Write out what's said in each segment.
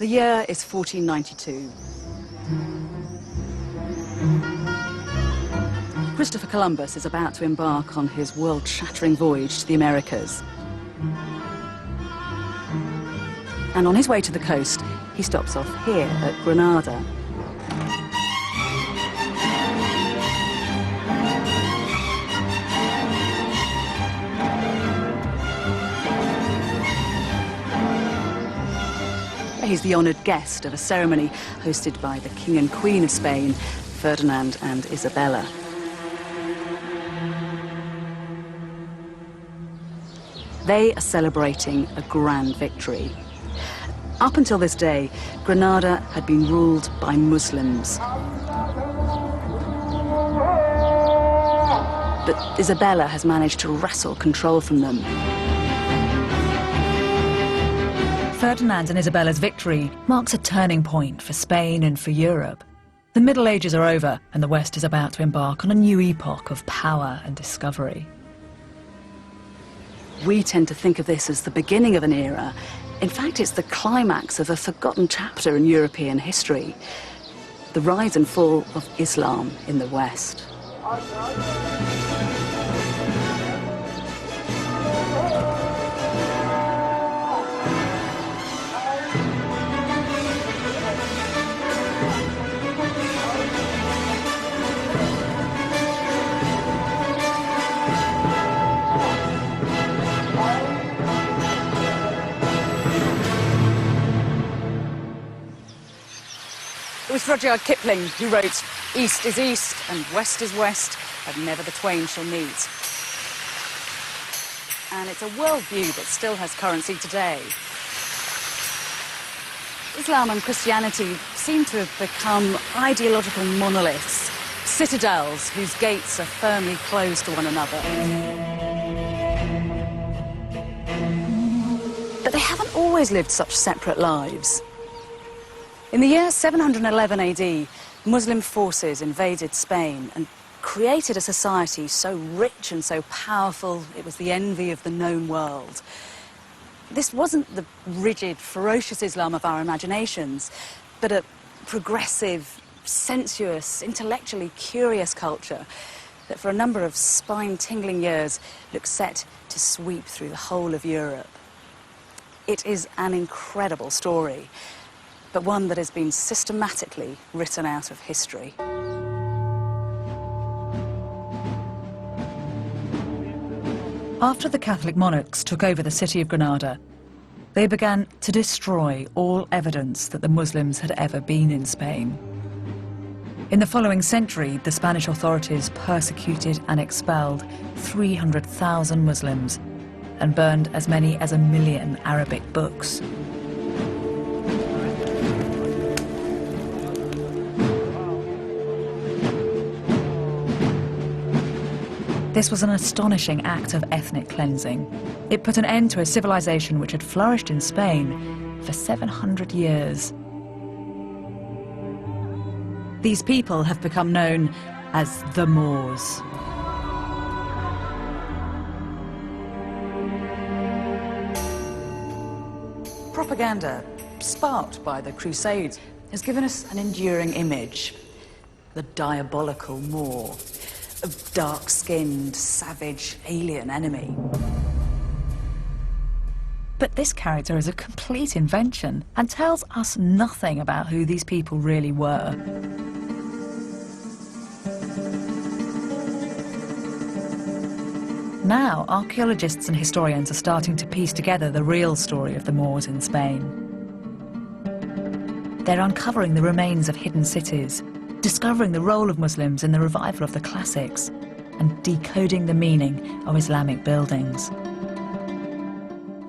The year is 1492. Christopher Columbus is about to embark on his world-shattering voyage to the Americas. And on his way to the coast, he stops off here at Granada. He's the honoured guest of a ceremony hosted by the King and Queen of Spain, Ferdinand and Isabella. They are celebrating a grand victory. Up until this day, Granada had been ruled by Muslims. But Isabella has managed to wrestle control from them. Ferdinand and Isabella's victory marks a turning point for Spain and for Europe. The Middle Ages are over, and the West is about to embark on a new epoch of power and discovery. We tend to think of this as the beginning of an era. In fact, it's the climax of a forgotten chapter in European history, the rise and fall of Islam in the West. It was Rudyard Kipling who wrote, "East is east and west is west, and never the twain shall meet." And it's a worldview that still has currency today. Islam and Christianity seem to have become ideological monoliths, citadels whose gates are firmly closed to one another. But they haven't always lived such separate lives. In the year 711 AD, Muslim forces invaded Spain and created a society so rich and so powerful it was the envy of the known world. This wasn't the rigid, ferocious Islam of our imaginations, but a progressive, sensuous, intellectually curious culture that for a number of spine-tingling years looked set to sweep through the whole of Europe. It is an incredible story, but one that has been systematically written out of history. After the Catholic monarchs took over the city of Granada, they began to destroy all evidence that the Muslims had ever been in Spain. In the following century, the Spanish authorities persecuted and expelled 300,000 Muslims and burned as many as 1 million Arabic books. This was an astonishing act of ethnic cleansing. It put an end to a civilization which had flourished in Spain for 700 years. These people have become known as the Moors. Propaganda, sparked by the Crusades, has given us an enduring image: the diabolical Moor, a dark-skinned, savage, alien enemy. But this character is a complete invention and tells us nothing about who these people really were. Now, archaeologists and historians are starting to piece together the real story of the Moors in Spain. They're uncovering the remains of hidden cities, discovering the role of Muslims in the revival of the classics, and decoding the meaning of Islamic buildings.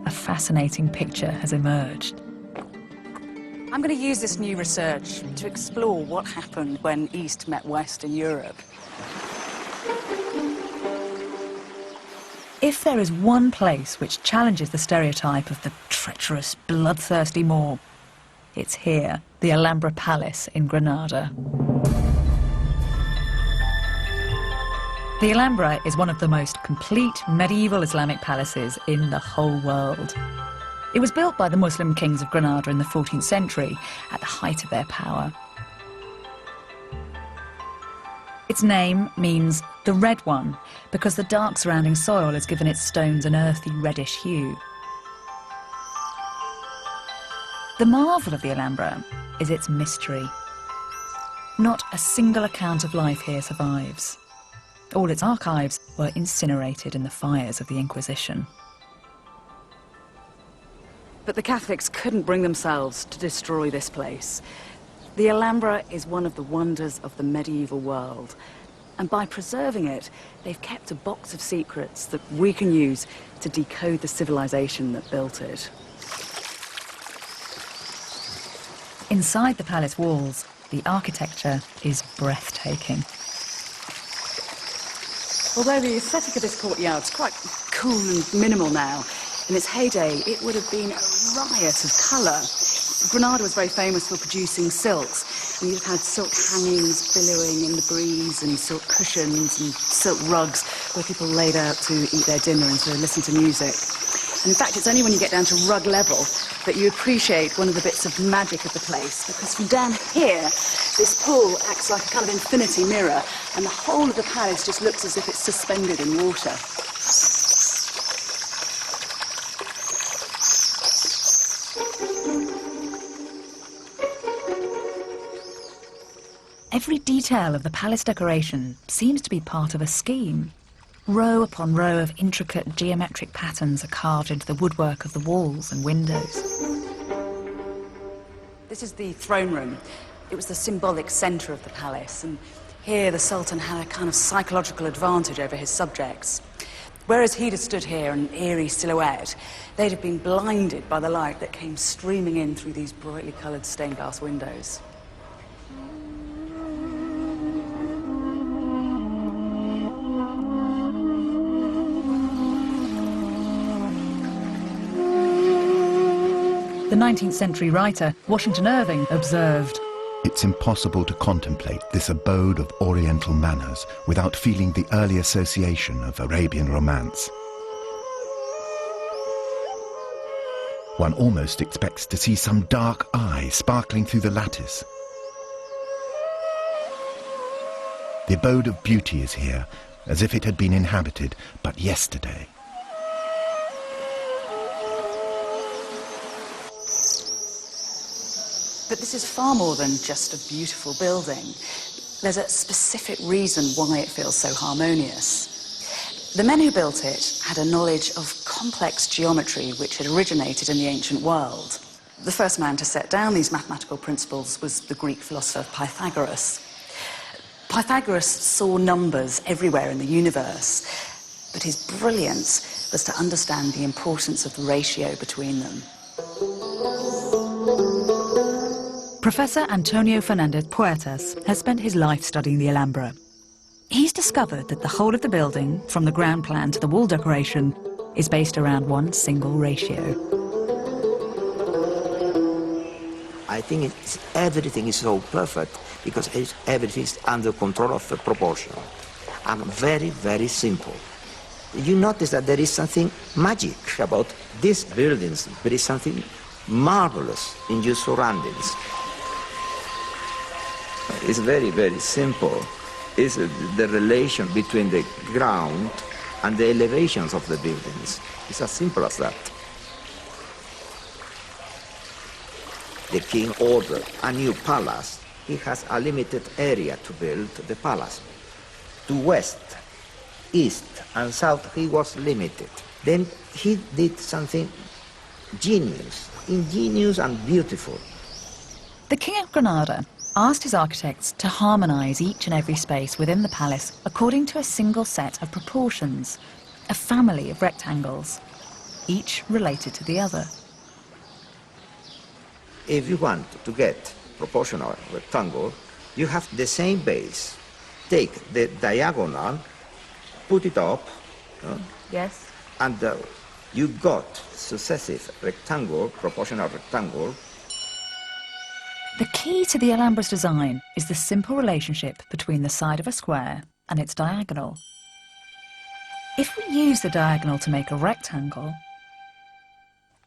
A fascinating picture has emerged. I'm going to use this new research to explore what happened when East met West in Europe. If there is one place which challenges the stereotype of the treacherous, bloodthirsty Moor, it's here, the Alhambra Palace in Granada. The Alhambra is one of the most complete medieval Islamic palaces in the whole world. It was built by the Muslim kings of Granada in the 14th century, at the height of their power. Its name means the red one, because the dark surrounding soil has given its stones an earthy reddish hue. The marvel of the Alhambra is its mystery. Not a single account of life here survives. All its archives were incinerated in the fires of the Inquisition. But the Catholics couldn't bring themselves to destroy this place. The Alhambra is one of the wonders of the medieval world. And by preserving it, they've kept a box of secrets that we can use to decode the civilization that built it. Inside the palace walls, the architecture is breathtaking. Although the aesthetic of this courtyard is quite cool and minimal now, in its heyday, it would have been a riot of colour. Granada was very famous for producing silks, and you've had silk hangings billowing in the breeze, and silk cushions and silk rugs where people laid out to eat their dinner and to listen to music. And in fact, it's only when you get down to rug level that you appreciate one of the bits of magic of the place, because from down here, this pool acts like a kind of infinity mirror, and the whole of the palace just looks as if it's suspended in water. Every detail of the palace decoration seems to be part of a scheme. Row upon row of intricate geometric patterns are carved into the woodwork of the walls and windows. This is the throne room. It was the symbolic centre of the palace, and here the Sultan had a kind of psychological advantage over his subjects. Whereas he'd have stood here, an eerie silhouette, they'd have been blinded by the light that came streaming in through these brightly coloured stained glass windows. The 19th century writer Washington Irving observed, "It's impossible to contemplate this abode of Oriental manners without feeling the early association of Arabian romance. One almost expects to see some dark eye sparkling through the lattice. The abode of beauty is here, as if it had been inhabited but yesterday." But this is far more than just a beautiful building. There's a specific reason why it feels so harmonious. The men who built it had a knowledge of complex geometry which had originated in the ancient world. The first man to set down these mathematical principles was the Greek philosopher Pythagoras. Pythagoras saw numbers everywhere in the universe, but his brilliance was to understand the importance of the ratio between them. Professor Antonio Fernandez Puertas has spent his life studying the Alhambra. He's discovered that the whole of the building, from the ground plan to the wall decoration, is based around one single ratio. I think everything is so perfect because everything is under control of the proportion and very, very simple. You notice that there is something magic about these buildings. There is something marvelous in your surroundings. It's very, very simple. It's the relation between the ground and the elevations of the buildings. It's as simple as that. The king ordered a new palace. He has a limited area to build the palace. To west, east, and south, he was limited. Then he did something ingenious and beautiful. The King of Granada asked his architects to harmonise each and every space within the palace according to a single set of proportions, a family of rectangles, each related to the other. If you want to get proportional rectangle, you have the same base. Take the diagonal, put it up, Yes? and you got successive rectangle, proportional rectangle. The key to the Alhambra's design is the simple relationship between the side of a square and its diagonal. If we use the diagonal to make a rectangle,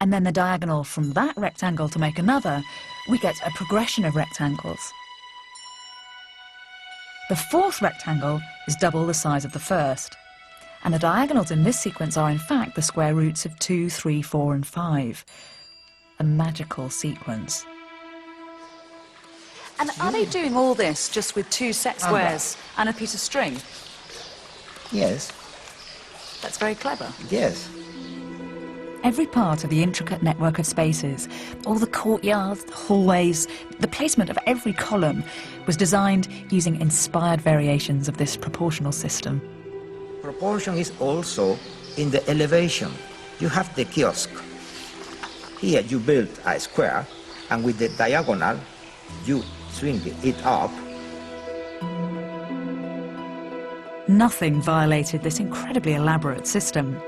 and then the diagonal from that rectangle to make another, we get a progression of rectangles. The fourth rectangle is double the size of the first, and the diagonals in this sequence are in fact the square roots of 2, 3, 4 and 5. A magical sequence. And are they doing all this just with 2 set squares and a piece of string? Yes, That's very clever. yes. Every part of the intricate network of spaces, all the courtyards, the hallways, the placement of every column was designed using inspired variations of this proportional system. Proportion is also in the elevation. You have the kiosk. Here you build a square, and with the diagonal, you swing it up. Nothing violated this incredibly elaborate system.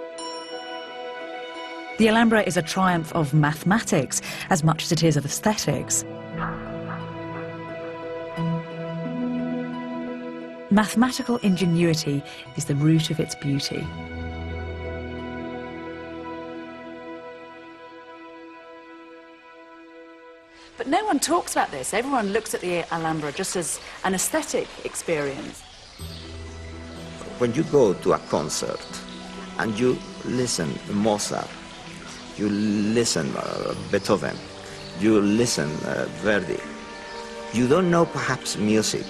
The Alhambra is a triumph of mathematics as much as it is of aesthetics. Mathematical ingenuity is the root of its beauty. But no one talks about this. Everyone looks at the Alhambra just as an aesthetic experience. When you go to a concert and you listen to Mozart, you listen Beethoven, you listen Verdi, you don't know perhaps music,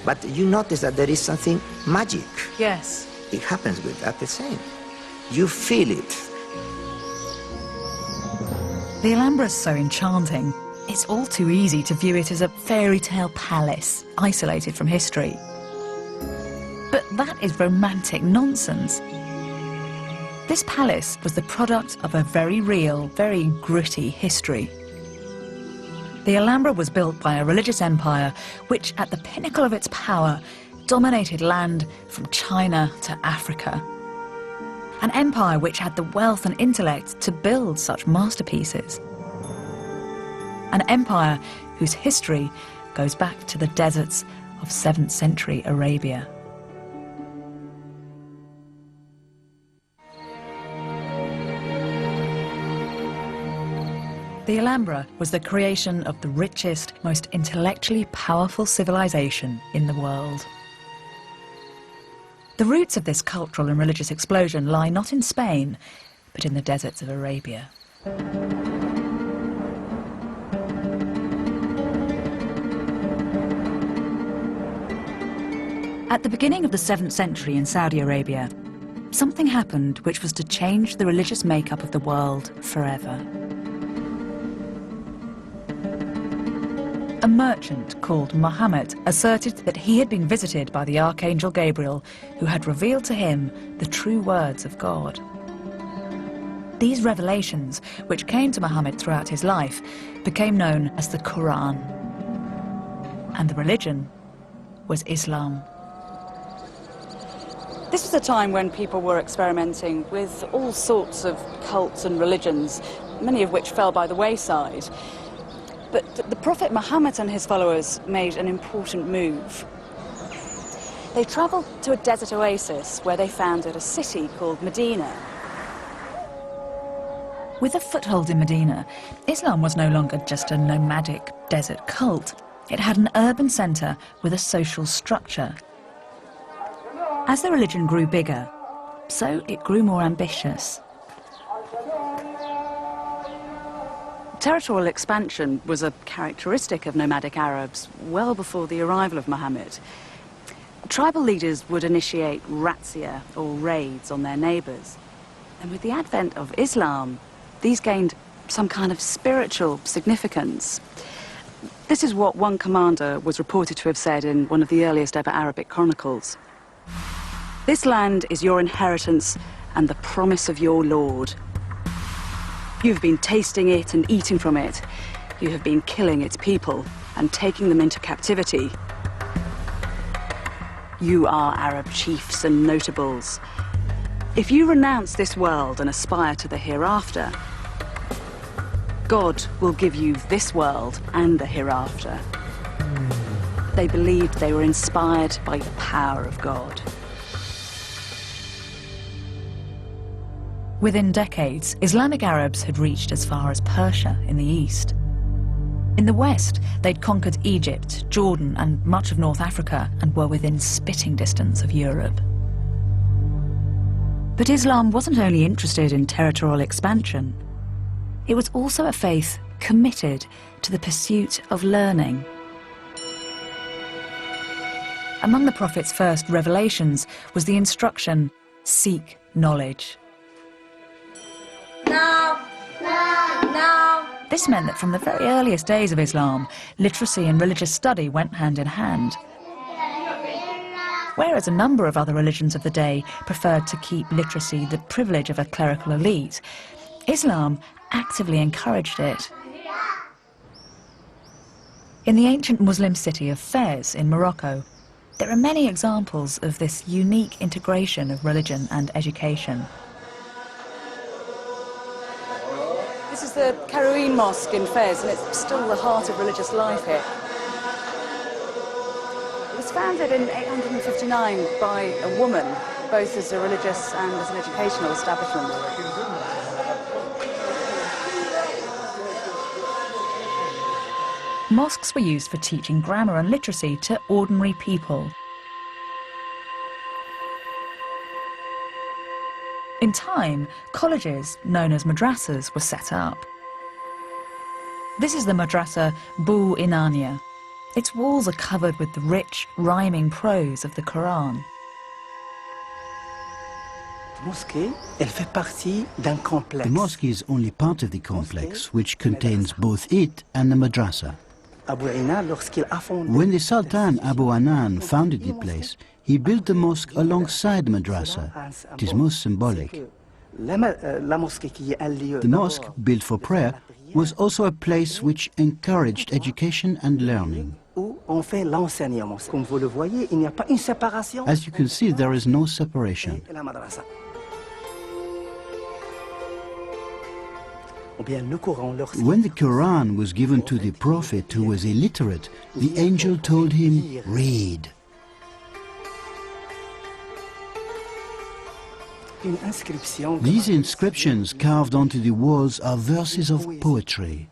but you notice that there is something magic. Yes. It happens with that the same. You feel it. The Alhambra is so enchanting. It's all too easy to view it as a fairy tale palace, isolated from history. But that is romantic nonsense. This palace was the product of a very real, very gritty history. The Alhambra was built by a religious empire which, at the pinnacle of its power, dominated land from China to Africa. An empire which had the wealth and intellect to build such masterpieces. An empire whose history goes back to the deserts of 7th century Arabia. The Alhambra was the creation of the richest, most intellectually powerful civilization in the world. The roots of this cultural and religious explosion lie not in Spain, but in the deserts of Arabia. At the beginning of the 7th century in Saudi Arabia, something happened which was to change the religious makeup of the world forever. A merchant called Muhammad asserted that he had been visited by the Archangel Gabriel, who had revealed to him the true words of God. These revelations, which came to Muhammad throughout his life, became known as the Quran. And the religion was Islam. This was a time when people were experimenting with all sorts of cults and religions, many of which fell by the wayside. But the Prophet Muhammad and his followers made an important move. They travelled to a desert oasis where they founded a city called Medina. With a foothold in Medina, Islam was no longer just a nomadic desert cult. It had an urban centre with a social structure. As the religion grew bigger, so it grew more ambitious. Territorial expansion was a characteristic of nomadic Arabs well before the arrival of Muhammad. Tribal leaders would initiate razzia, or raids, on their neighbours. And with the advent of Islam, these gained some kind of spiritual significance. This is what one commander was reported to have said in one of the earliest ever Arabic chronicles. "This land is your inheritance and the promise of your Lord. You've been tasting it and eating from it. You have been killing its people and taking them into captivity. You are Arab chiefs and notables. If you renounce this world and aspire to the hereafter, God will give you this world and the hereafter." They believed they were inspired by the power of God. Within decades, Islamic Arabs had reached as far as Persia in the east. In the west, they'd conquered Egypt, Jordan, and much of North Africa, and were within spitting distance of Europe. But Islam wasn't only interested in territorial expansion. It was also a faith committed to the pursuit of learning. Among the Prophet's first revelations was the instruction, seek knowledge. This meant that from the very earliest days of Islam, literacy and religious study went hand in hand. Whereas a number of other religions of the day preferred to keep literacy the privilege of a clerical elite, Islam actively encouraged it. In the ancient Muslim city of Fez in Morocco, there are many examples of this unique integration of religion and education. This is the Karouin Mosque in Fez, and it's still the heart of religious life here. It was founded in 859 by a woman, both as a religious and as an educational establishment. Mosques were used for teaching grammar and literacy to ordinary people. In time, colleges, known as madrasas, were set up. This is the madrasa Bu Inania. Its walls are covered with the rich, rhyming prose of the Quran. The mosque is only part of the complex, which contains both it and the madrasa. When the Sultan Abu Anan founded the place, he built the mosque alongside the madrasa. It is most symbolic. The mosque, built for prayer, was also a place which encouraged education and learning. As you can see, there is no separation. When the Quran was given to the Prophet, who was illiterate, the angel told him, read. These inscriptions carved onto the walls are verses of poetry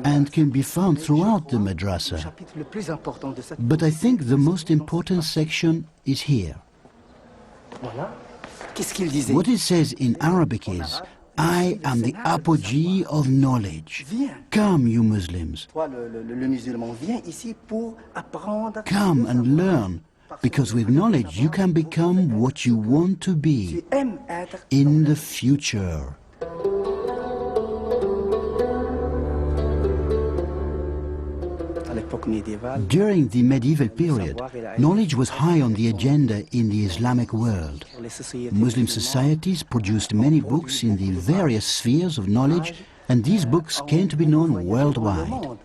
and can be found throughout the madrasa. But I think the most important section is here. What it says in Arabic is, I am the apogee of knowledge. Come, you Muslims. Come and learn, because with knowledge you can become what you want to be in the future. During the medieval period, knowledge was high on the agenda in the Islamic world. Muslim societies produced many books in the various spheres of knowledge, and these books came to be known worldwide.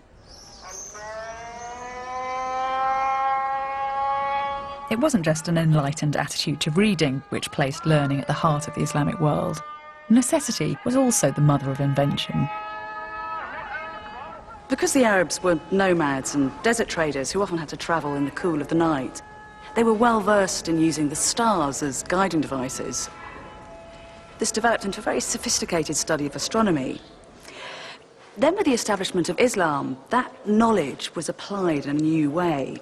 It wasn't just an enlightened attitude to reading which placed learning at the heart of the Islamic world. Necessity was also the mother of invention. Because the Arabs were nomads and desert traders who often had to travel in the cool of the night, they were well versed in using the stars as guiding devices. This developed into a very sophisticated study of astronomy. Then with the establishment of Islam, that knowledge was applied in a new way.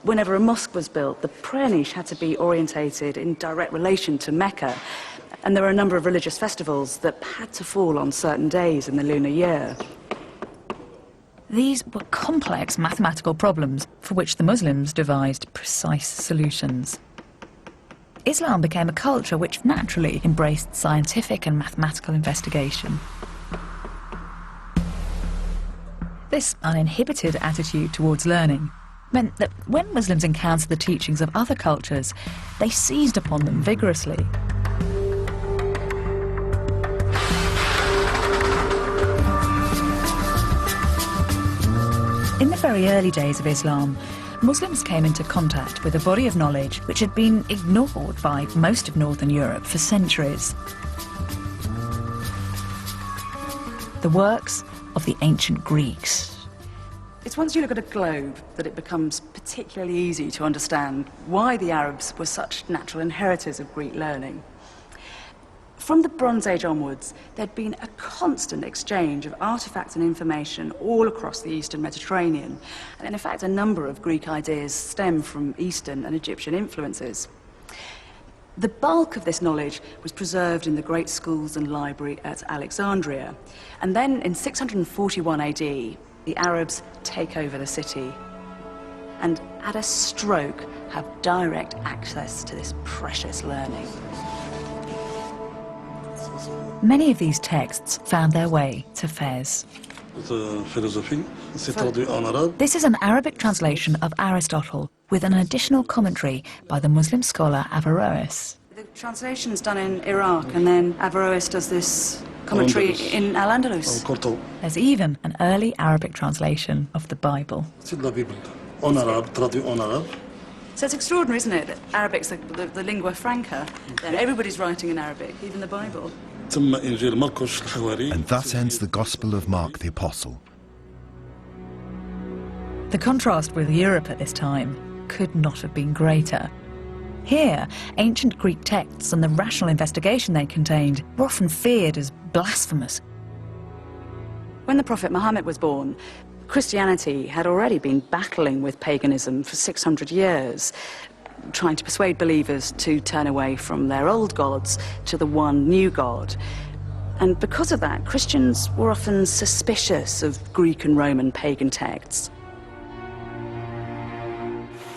Whenever a mosque was built, the prayer niche had to be orientated in direct relation to Mecca, and there were a number of religious festivals that had to fall on certain days in the lunar year. These were complex mathematical problems for which the Muslims devised precise solutions. Islam became a culture which naturally embraced scientific and mathematical investigation. This uninhibited attitude towards learning meant that when Muslims encountered the teachings of other cultures, they seized upon them vigorously. In the very early days of Islam, Muslims came into contact with a body of knowledge which had been ignored by most of Northern Europe for centuries. The works of the ancient Greeks. It's once you look at a globe that it becomes particularly easy to understand why the Arabs were such natural inheritors of Greek learning. From the Bronze Age onwards, there'd been a constant exchange of artifacts and information all across the Eastern Mediterranean. And in fact, a number of Greek ideas stem from Eastern and Egyptian influences. The bulk of this knowledge was preserved in the great schools and library at Alexandria. And then in 641 AD, the Arabs take over the city and at a stroke have direct access to this precious learning. Many of these texts found their way to Fez. The philosophy, c'est traduit en arabe. This is an Arabic translation of Aristotle with an additional commentary by the Muslim scholar Averroes. The translation's done in Iraq, and then Averroes does this commentary in Al-Andalus. There's even an early Arabic translation of the Bible. C'est la Bible, en arabe, traduit en arabe. So it's extraordinary, isn't it, that Arabic's the lingua franca, then everybody's writing in Arabic, even the Bible. ثم إنجيل مرقس الحواري. And thus ends the Gospel of Mark the Apostle. The contrast with Europe at this time could not have been greater. Here, ancient Greek texts and the rational investigation they contained were often feared as blasphemous. When the Prophet Muhammad was born, Christianity had already been battling with paganism for 600 years, trying to persuade believers to turn away from their old gods to the one new God. And because of that, Christians were often suspicious of Greek and Roman pagan texts.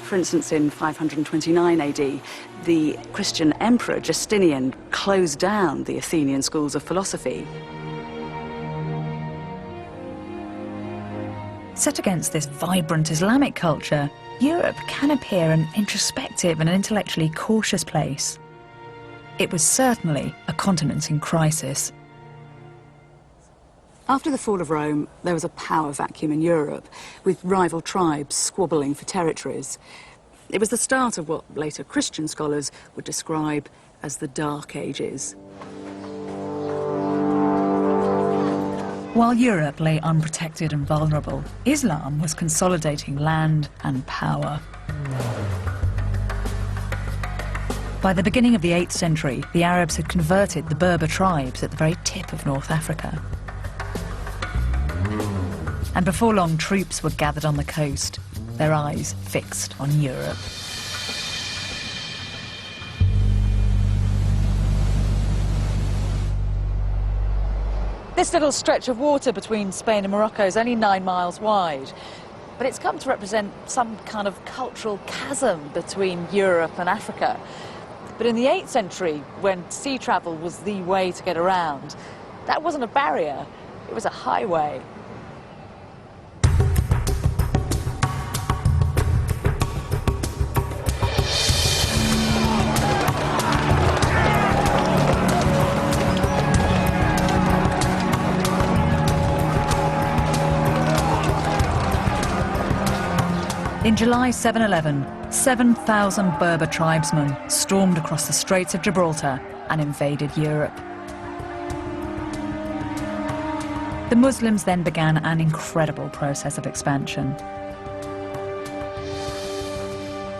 For instance, in 529 AD, the Christian emperor Justinian closed down the Athenian schools of philosophy. Set against this vibrant Islamic culture, Europe can appear an introspective and intellectually cautious place. It was certainly a continent in crisis. After the fall of Rome, there was a power vacuum in Europe, with rival tribes squabbling for territories. It was the start of what later Christian scholars would describe as the Dark Ages. While Europe lay unprotected and vulnerable, Islam was consolidating land and power. By the beginning of the 8th century, the Arabs had converted the Berber tribes at the very tip of North Africa. And before long, troops were gathered on the coast, their eyes fixed on Europe. This little stretch of water between Spain and Morocco is only 9 miles wide, but it's come to represent some kind of cultural chasm between Europe and Africa. But in the 8th century, when sea travel was the way to get around, that wasn't a barrier, it was a highway. In July 711, 7,000 Berber tribesmen stormed across the Straits of Gibraltar and invaded Europe. The Muslims then began an incredible process of expansion.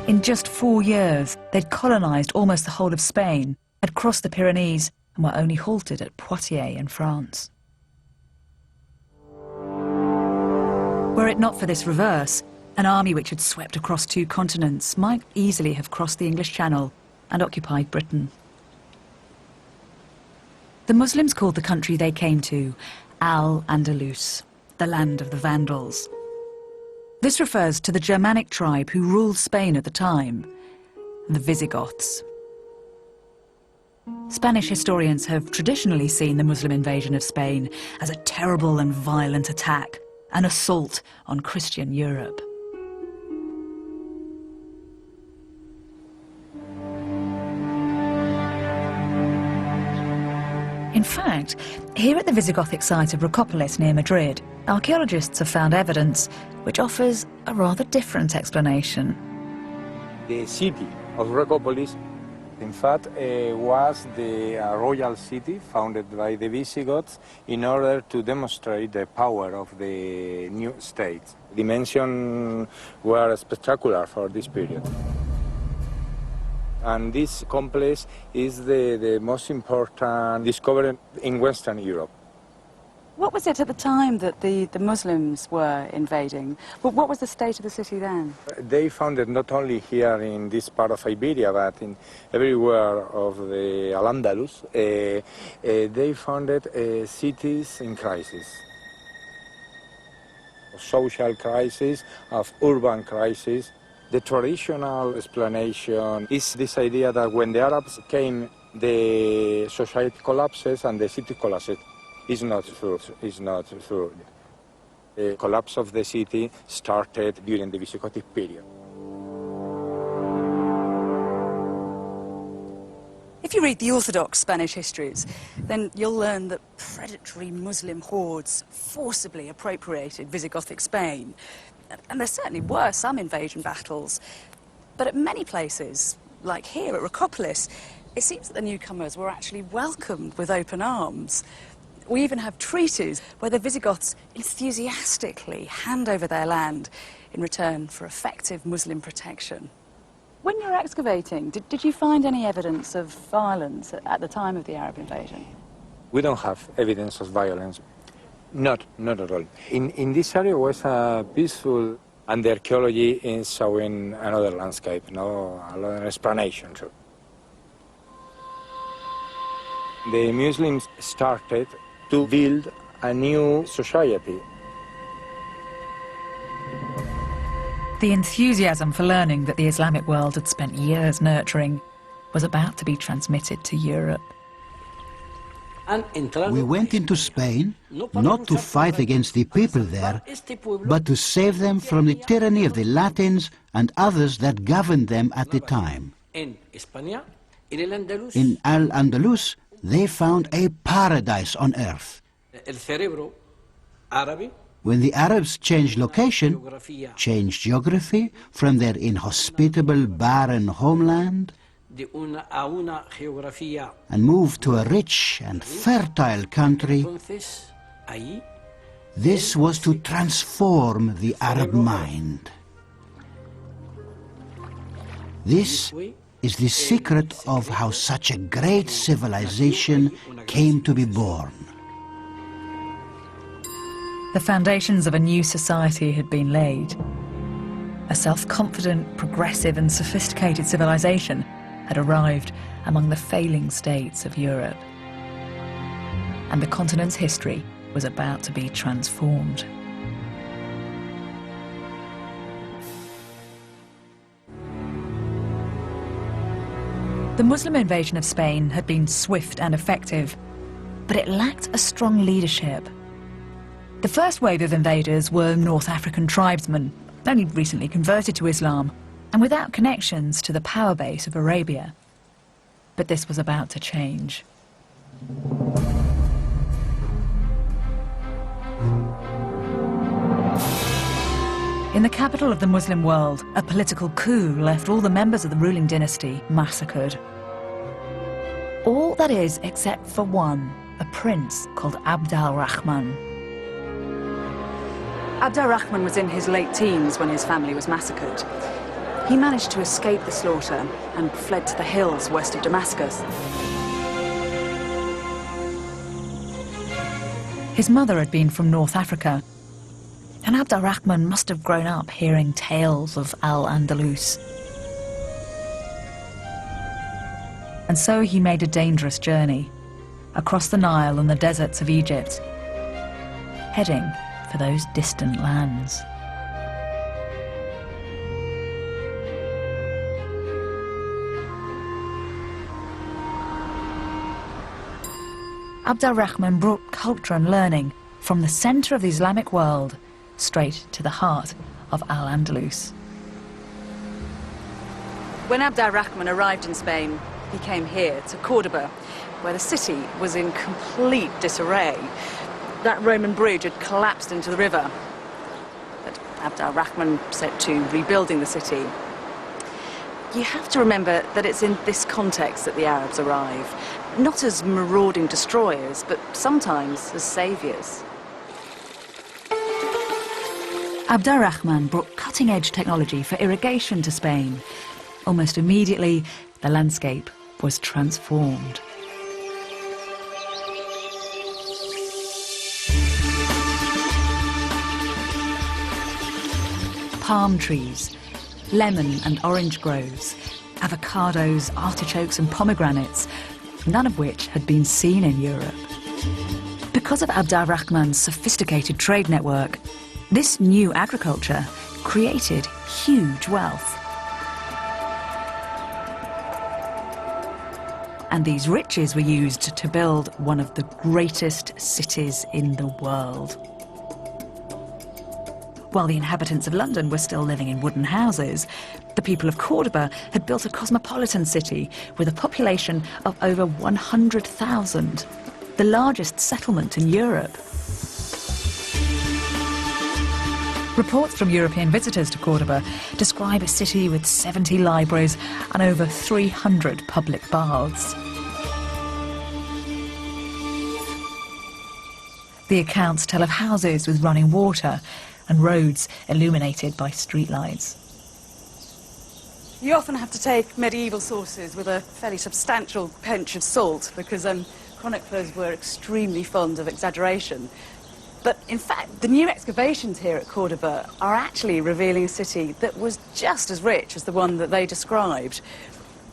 In just 4 years, they'd colonized almost the whole of Spain, had crossed the Pyrenees, and were only halted at Poitiers in France. Were it not for this reverse, an army which had swept across 2 continents might easily have crossed the English Channel and occupied Britain. The Muslims called the country they came to Al-Andalus, the land of the Vandals. This refers to the Germanic tribe who ruled Spain at the time, the Visigoths. Spanish historians have traditionally seen the Muslim invasion of Spain as a terrible and violent attack, an assault on Christian Europe. In fact, here at the Visigothic site of Rocopolis near Madrid, archaeologists have found evidence which offers a rather different explanation. The city of Rocopolis In fact, was the royal city founded by the Visigoths in order to demonstrate the power of the new state. Dimensions were spectacular for this period. And this complex is the most important discovery in Western Europe. What was it at the time that the Muslims were invading? What was the state of the city then? They found it not only here in this part of Iberia, but in everywhere of the Al-Andalus. They founded cities in crisis. Social crisis, of urban crisis. The traditional explanation is this idea that when the Arabs came, the society collapses and the city collapses. It's not true. It's not true. The collapse of the city started during the Visigothic period. If you read the Orthodox Spanish histories, then you'll learn that predatory Muslim hordes forcibly appropriated Visigothic Spain. And there certainly were some invasion battles. But at many places, like here at Rocopolis, it seems that the newcomers were actually welcomed with open arms. We even have treaties where the Visigoths enthusiastically hand over their land in return for effective Muslim protection. When you were excavating, did you find any evidence of violence at the time of the Arab invasion? We don't have evidence of violence. Not at all. In this area was peaceful, and the archaeology is showing another landscape, another explanation too. The Muslims started to build a new society. The enthusiasm for learning that the Islamic world had spent years nurturing was about to be transmitted to Europe. We went into Spain not to fight against the people there, but to save them from the tyranny of the Latins and others that governed them at the time. In Al-Andalus, they found a paradise on earth. When the Arabs changed location, changed geography from their inhospitable, barren homeland, and moved to a rich and fertile country, this was to transform the Arab mind. This is the secret of how such a great civilization came to be born. The foundations of a new society had been laid. A self-confident, progressive and sophisticated civilization had arrived among the failing states of Europe. And the continent's history was about to be transformed. The Muslim invasion of Spain had been swift and effective, but it lacked a strong leadership. The first wave of invaders were North African tribesmen, only recently converted to Islam, and without connections to the power base of Arabia. But this was about to change. In the capital of the Muslim world, a political coup left all the members of the ruling dynasty massacred. All that is except for one, a prince called Abd al-Rahman. Abd al-Rahman was in his late teens when his family was massacred. He managed to escape the slaughter and fled to the hills west of Damascus. His mother had been from North Africa, and Abd al-Rahman must have grown up hearing tales of Al-Andalus. And so he made a dangerous journey across the Nile and the deserts of Egypt, heading for those distant lands. Abd al-Rahman brought culture and learning from the center of the Islamic world straight to the heart of Al-Andalus. When Abd al-Rahman arrived in Spain, he came here to Cordoba, where the city was in complete disarray. That Roman bridge had collapsed into the river. But Abd al-Rahman set to rebuilding the city. You have to remember that it's in this context that the Arabs arrive, not as marauding destroyers, but sometimes as saviours. Abd al-Rahman brought cutting-edge technology for irrigation to Spain. Almost immediately, the landscape was transformed. Palm trees, lemon and orange groves, avocados, artichokes and pomegranates, none of which had been seen in Europe. Because of Abd al-Rahman's sophisticated trade network, this new agriculture created huge wealth. And these riches were used to build one of the greatest cities in the world. While the inhabitants of London were still living in wooden houses, the people of Cordoba had built a cosmopolitan city with a population of over 100,000, the largest settlement in Europe. Reports from European visitors to Cordoba describe a city with 70 libraries and over 300 public baths. The accounts tell of houses with running water and roads illuminated by streetlights. You often have to take medieval sources with a fairly substantial pinch of salt because chroniclers were extremely fond of exaggeration. But in fact, the new excavations here at Cordoba are actually revealing a city that was just as rich as the one that they described.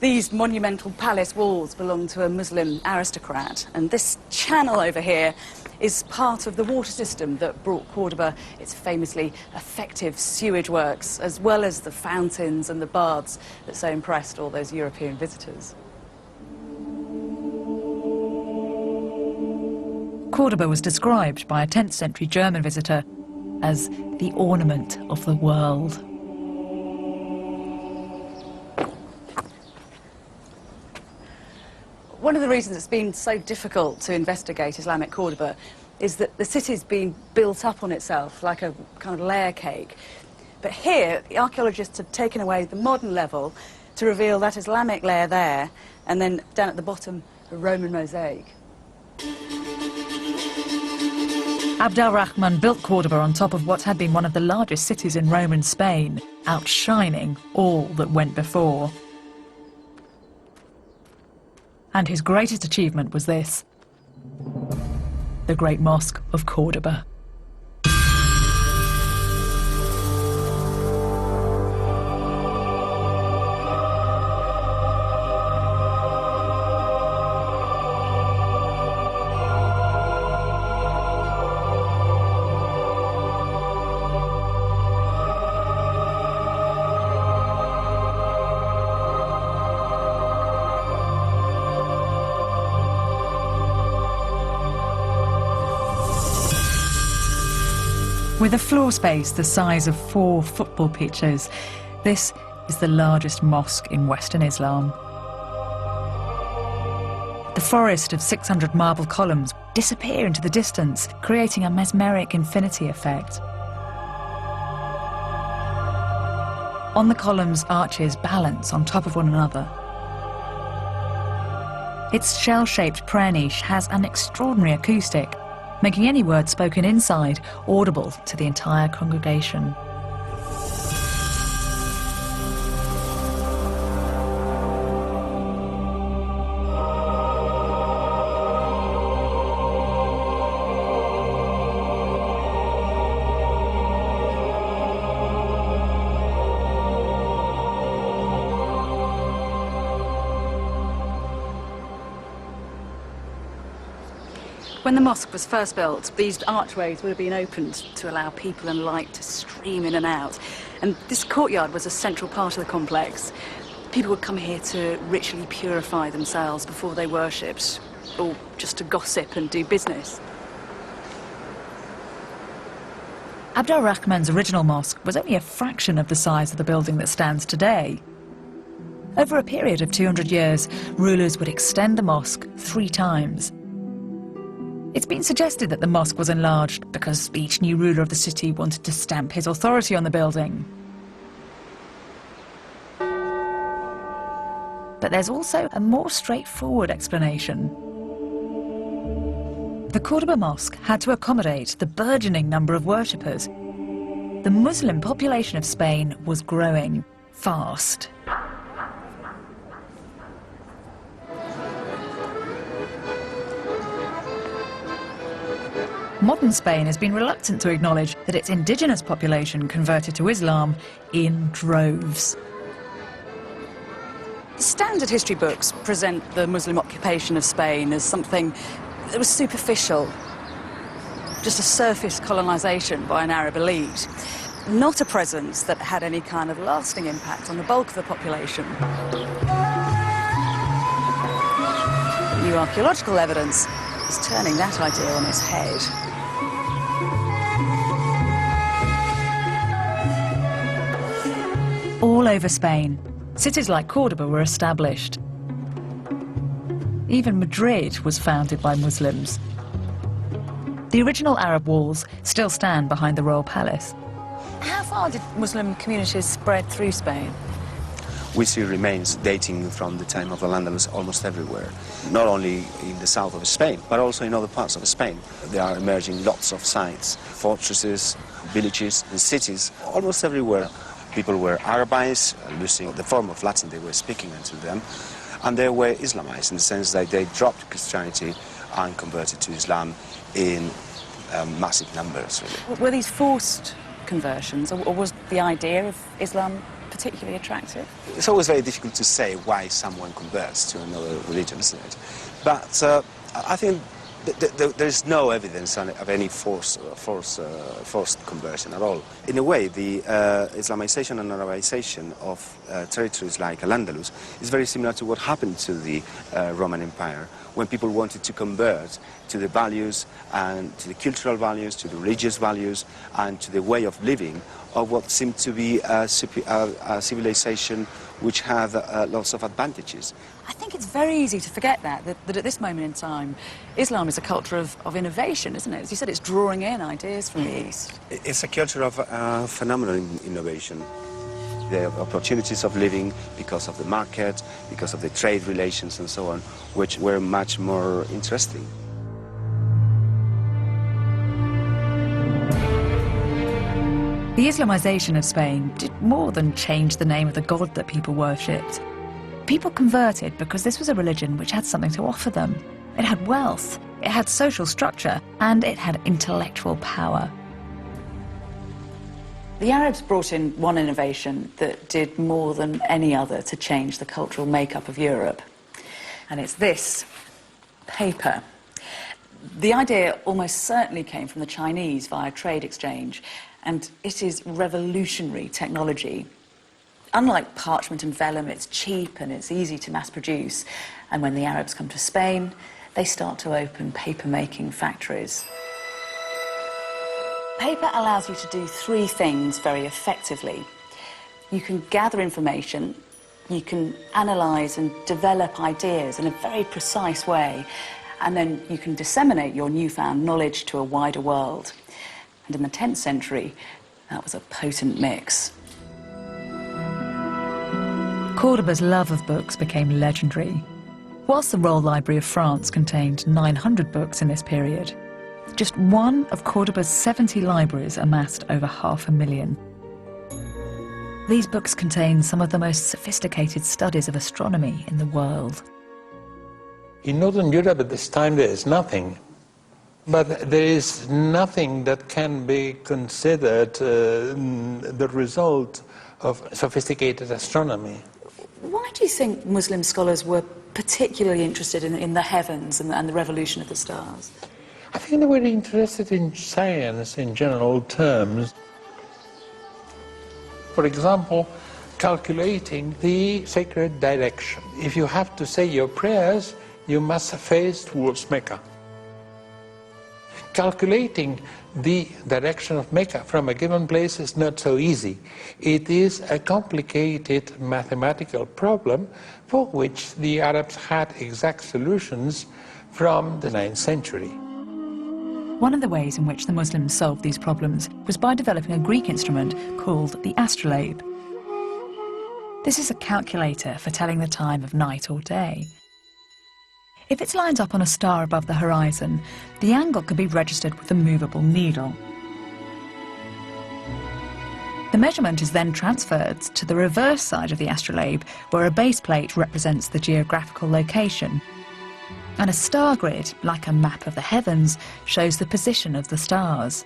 These monumental palace walls belong to a Muslim aristocrat, and this channel over here is part of the water system that brought Cordoba its famously effective sewage works, as well as the fountains and the baths that so impressed all those European visitors. Cordoba was described by a 10th century German visitor as the ornament of the world. One of the reasons it's been so difficult to investigate Islamic Cordoba is that the city's been built up on itself like a kind of layer cake. But here, the archaeologists have taken away the modern level to reveal that Islamic layer there, and then down at the bottom, a Roman mosaic. Abd al-Rahman built Cordoba on top of what had been one of the largest cities in Roman Spain, outshining all that went before. And his greatest achievement was this: the Great Mosque of Cordoba. With a floor space the size of 4 football pitches, this is the largest mosque in Western Islam. The forest of 600 marble columns disappear into the distance, creating a mesmeric infinity effect. On the columns, arches balance on top of one another. Its shell-shaped prayer niche has an extraordinary acoustic, making any word spoken inside audible to the entire congregation. When the mosque was first built, these archways would have been opened to allow people and light to stream in and out. And this courtyard was a central part of the complex. People would come here to ritually purify themselves before they worshipped, or just to gossip and do business. Abd al-Rahman's original mosque was only a fraction of the size of the building that stands today. Over a period of 200 years, rulers would extend the mosque 3 times. It's been suggested that the mosque was enlarged because each new ruler of the city wanted to stamp his authority on the building. But there's also a more straightforward explanation. The Cordoba Mosque had to accommodate the burgeoning number of worshippers. The Muslim population of Spain was growing fast. Modern Spain has been reluctant to acknowledge that its indigenous population converted to Islam in droves. Standard history books present the Muslim occupation of Spain as something that was superficial, just a surface colonisation by an Arab elite, not a presence that had any kind of lasting impact on the bulk of the population. New archaeological evidence is turning that idea on its head. All over Spain, cities like Cordoba were established. Even Madrid was founded by Muslims. The original Arab walls still stand behind the royal palace. How far did Muslim communities spread through Spain? We see remains dating from the time of the Al-Andalus almost everywhere, not only in the south of Spain, but also in other parts of Spain. There are emerging lots of sites, fortresses, villages, and cities, almost everywhere. People were Arabized, losing the form of Latin they were speaking into them, and they were Islamized in the sense that they dropped Christianity and converted to Islam in massive numbers, really. Were these forced conversions, or was the idea of Islam particularly attractive? It's always very difficult to say why someone converts to another religion, isn't it? But I think there's no evidence of any forced conversion at all. In a way, the Islamization and Arabization of territories like Al-Andalus is very similar to what happened to the Roman Empire, when people wanted to convert to the values and to the cultural values, to the religious values, and to the way of living of what seemed to be a civilization which had lots of advantages. I think it's very easy to forget that at this moment in time, Islam is a culture of innovation, isn't it? As you said, it's drawing in ideas from the East. It's a culture of phenomenal innovation. The opportunities of living because of the market, because of the trade relations and so on, which were much more interesting. The Islamization of Spain did more than change the name of the god that people worshipped. People converted because this was a religion which had something to offer them. It had wealth, it had social structure, and it had intellectual power. The Arabs brought in one innovation that did more than any other to change the cultural makeup of Europe. And it's this, paper. The idea almost certainly came from the Chinese via trade exchange, and it is revolutionary technology. Unlike parchment and vellum, it's cheap and it's easy to mass produce. And when the Arabs come to Spain, they start to open paper-making factories. Paper allows you to do three things very effectively. You can gather information, you can analyse and develop ideas in a very precise way, and then you can disseminate your newfound knowledge to a wider world. And in the 10th century, that was a potent mix. Cordoba's love of books became legendary. Whilst the Royal Library of France contained 900 books in this period, just one of Cordoba's 70 libraries amassed over 500,000. These books contain some of the most sophisticated studies of astronomy in the world. In Northern Europe at this time there is nothing, but there is nothing that can be considered the result of sophisticated astronomy. Why do you think Muslim scholars were particularly interested in the heavens and the revolution of the stars? I think they were interested in science in general terms. For example, calculating the sacred direction. If you have to say your prayers, you must face towards Mecca. Calculating the direction of Mecca from a given place is not so easy. It is a complicated mathematical problem for which the Arabs had exact solutions from the 9th century. One of the ways in which the Muslims solved these problems was by developing a Greek instrument called the astrolabe. This is a calculator for telling the time of night or day. If it's lined up on a star above the horizon, the angle can be registered with a movable needle. The measurement is then transferred to the reverse side of the astrolabe, where a base plate represents the geographical location. And a star grid, like a map of the heavens, shows the position of the stars.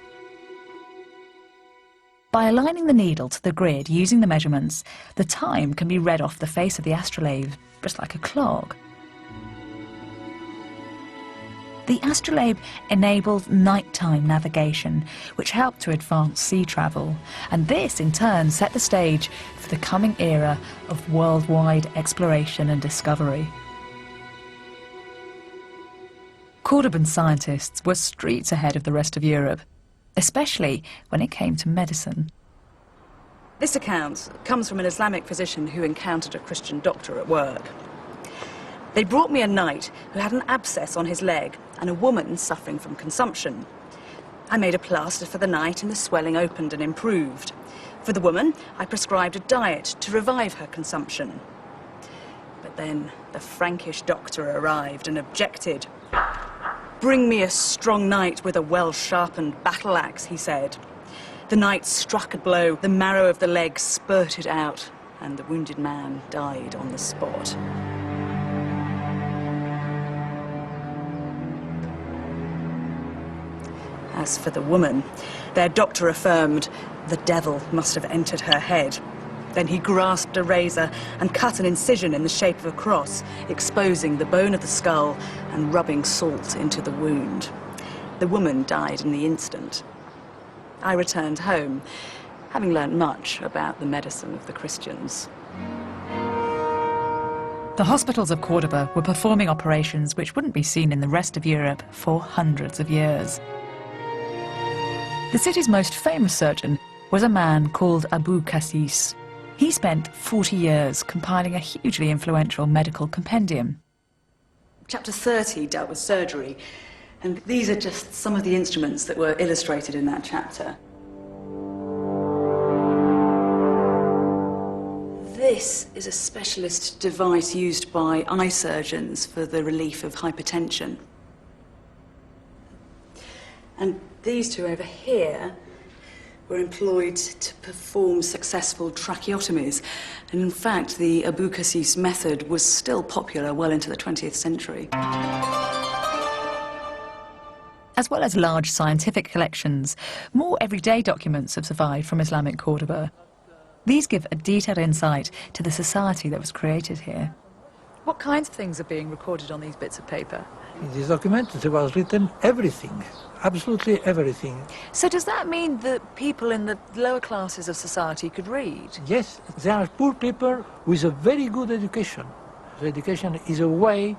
By aligning the needle to the grid using the measurements, the time can be read off the face of the astrolabe, just like a clock. The astrolabe enabled nighttime navigation, which helped to advance sea travel, and this in turn set the stage for the coming era of worldwide exploration and discovery. Cordoban scientists were streets ahead of the rest of Europe, especially when it came to medicine. This account comes from an Islamic physician who encountered a Christian doctor at work. They brought me a knight who had an abscess on his leg and a woman suffering from consumption. I made a plaster for the knight and the swelling opened and improved. For the woman, I prescribed a diet to revive her consumption. But then the Frankish doctor arrived and objected. "Bring me a strong knight with a well-sharpened battle axe," he said. The knight struck a blow, the marrow of the leg spurted out, and the wounded man died on the spot. As for the woman, their doctor affirmed the devil must have entered her head. Then he grasped a razor and cut an incision in the shape of a cross, exposing the bone of the skull and rubbing salt into the wound. The woman died in the instant. I returned home, having learnt much about the medicine of the Christians. The hospitals of Cordoba were performing operations which wouldn't be seen in the rest of Europe for hundreds of years. The city's most famous surgeon was a man called Abu Qasis. He spent 40 years compiling a hugely influential medical compendium. Chapter 30 dealt with surgery, and these are just some of the instruments that were illustrated in that chapter. This is a specialist device used by eye surgeons for the relief of hypertension. And these two over here were employed to perform successful tracheotomies. And in fact, the Abu Qasis method was still popular well into the 20th century. As well as large scientific collections, more everyday documents have survived from Islamic Cordoba. These give a detailed insight to the society that was created here. What kinds of things are being recorded on these bits of paper? In this document there was written everything, absolutely everything. So does that mean that people in the lower classes of society could read? Yes, there are poor people with a very good education. The education is a way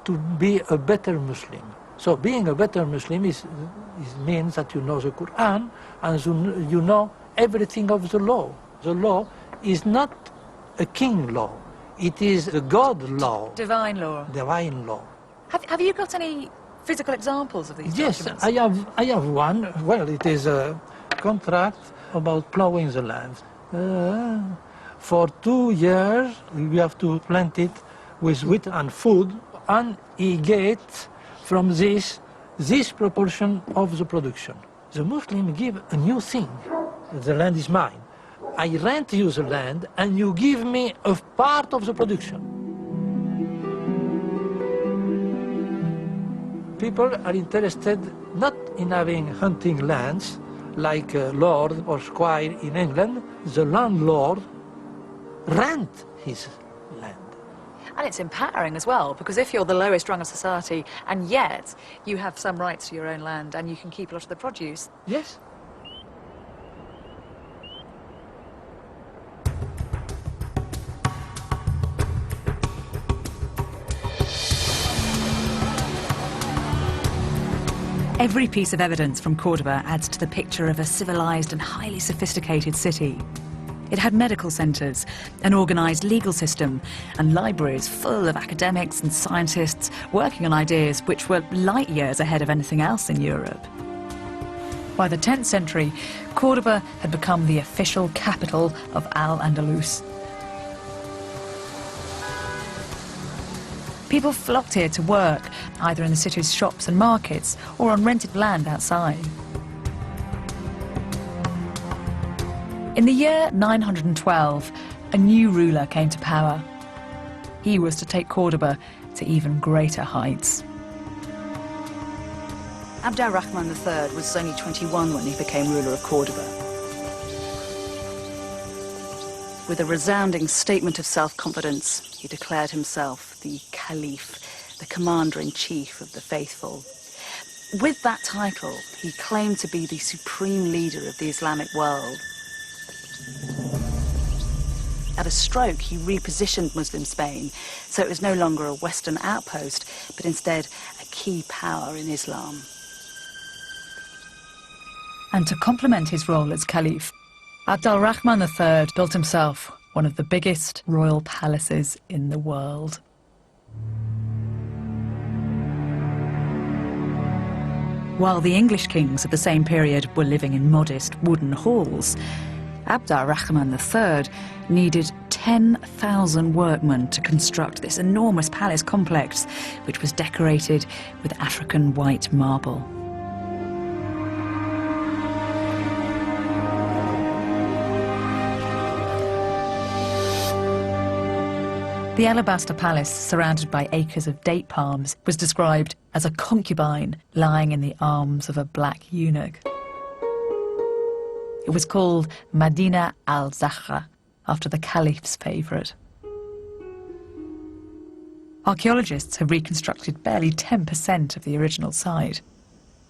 to be a better Muslim. So being a better Muslim means that you know the Quran and you know everything of the law. The law is not a king law, it is the God law. Divine law. Divine law. Have you got any physical examples of these documents? Yes, I have one. Well, it is a contract about plowing the land. For 2 years, we have to plant it with wheat and food, and he gets from this proportion of the production. The Muslim give a new thing. The land is mine. I rent you the land, and you give me a part of the production. People are interested not in having hunting lands like a lord or squire in England. The landlord rent his land. And it's empowering as well, because if you're the lowest rung of society and yet you have some rights to your own land and you can keep a lot of the produce. Yes. Every piece of evidence from Cordoba adds to the picture of a civilized and highly sophisticated city. It had medical centres, an organised legal system, and libraries full of academics and scientists working on ideas which were light years ahead of anything else in Europe. By the 10th century, Cordoba had become the official capital of Al-Andalus. People flocked here to work, either in the city's shops and markets or on rented land outside. In the year 912, a new ruler came to power. He was to take Cordoba to even greater heights. Abd al-Rahman III was only 21 when he became ruler of Cordoba. With a resounding statement of self-confidence, he declared himself the Caliph, the commander-in-chief of the faithful. With that title, he claimed to be the supreme leader of the Islamic world. At a stroke, he repositioned Muslim Spain, so it was no longer a Western outpost, but instead a key power in Islam. And to complement his role as Caliph, Abd al-Rahman III built himself one of the biggest royal palaces in the world. While the English kings of the same period were living in modest wooden halls, Abd al-Rahman III needed 10,000 workmen to construct this enormous palace complex, which was decorated with African white marble. The alabaster palace, surrounded by acres of date palms, was described as a concubine lying in the arms of a black eunuch. It was called Medina al-Zahra, after the Caliph's favourite. Archaeologists have reconstructed barely 10% of the original site.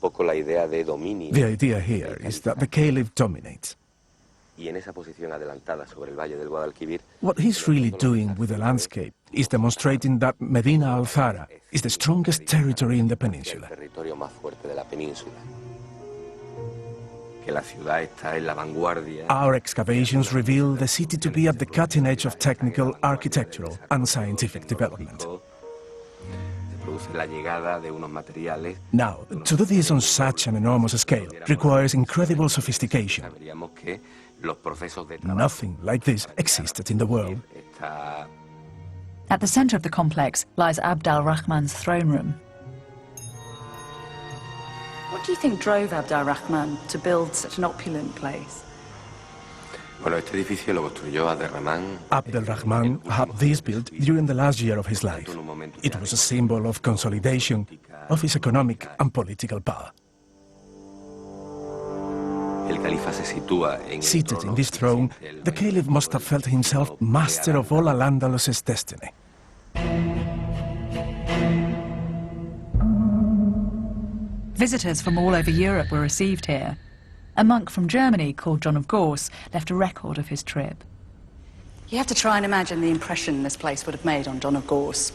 The idea here is that the Caliph dominates. What he's really doing with the landscape is demonstrating that Medina al-Zahra is the strongest territory in the peninsula. Our excavations reveal the city to be at the cutting edge of technical, architectural and scientific development. Now, to do this on such an enormous scale requires incredible sophistication. Nothing like this existed in the world. At the centre of the complex lies Abd al-Rahman's throne room. What do you think drove Abd al-Rahman to build such an opulent place? Abd al-Rahman had this built during the last year of his life. It was a symbol of consolidation of his economic and political power. Seated in this throne, the Caliph must have felt himself master of all Al-Andalus's destiny. Visitors from all over Europe were received here. A monk from Germany called John of Gauss left a record of his trip. You have to try and imagine the impression this place would have made on John of Gauss.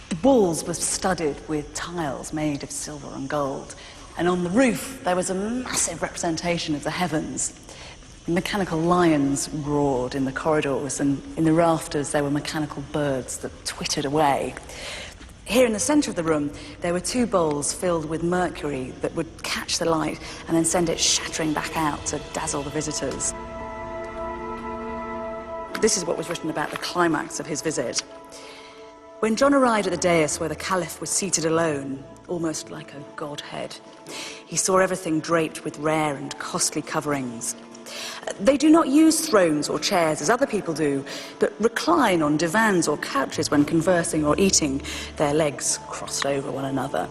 The walls were studded with tiles made of silver and gold, and on the roof there was a massive representation of the heavens. Mechanical lions roared in the corridors, and in the rafters there were mechanical birds that twittered away. Here in the centre of the room, there were two bowls filled with mercury that would catch the light and then send it shattering back out to dazzle the visitors. This is what was written about the climax of his visit. When John arrived at the dais where the Caliph was seated alone, almost like a godhead, he saw everything draped with rare and costly coverings. They do not use thrones or chairs as other people do, but recline on divans or couches when conversing or eating, their legs crossed over one another.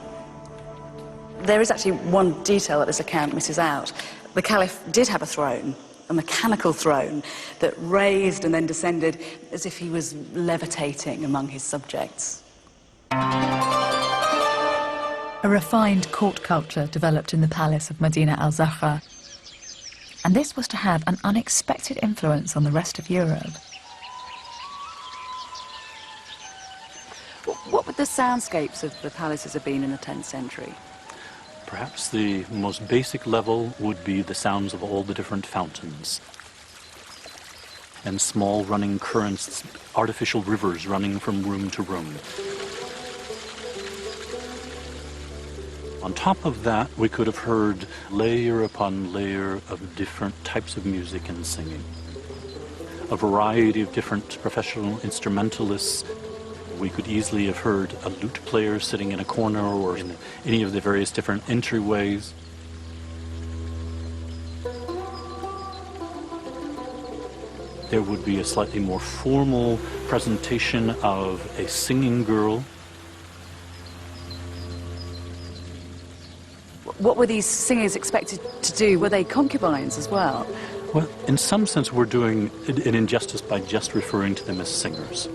There is actually one detail that this account misses out. The Caliph did have a throne, a mechanical throne that raised and then descended as if he was levitating among his subjects. A refined court culture developed in the palace of Medina al-Zahra, and this was to have an unexpected influence on the rest of Europe. What would the soundscapes of the palaces have been in the 10th century? Perhaps the most basic level would be the sounds of all the different fountains and small running currents, artificial rivers running from room to room. On top of that, we could have heard layer upon layer of different types of music and singing. A variety of different professional instrumentalists We could easily have heard a lute player sitting in a corner or in any of the various different entryways. There would be a slightly more formal presentation of a singing girl. What were these singers expected to do? Were they concubines as well? Well, in some sense, we're doing an injustice by just referring to them as singers.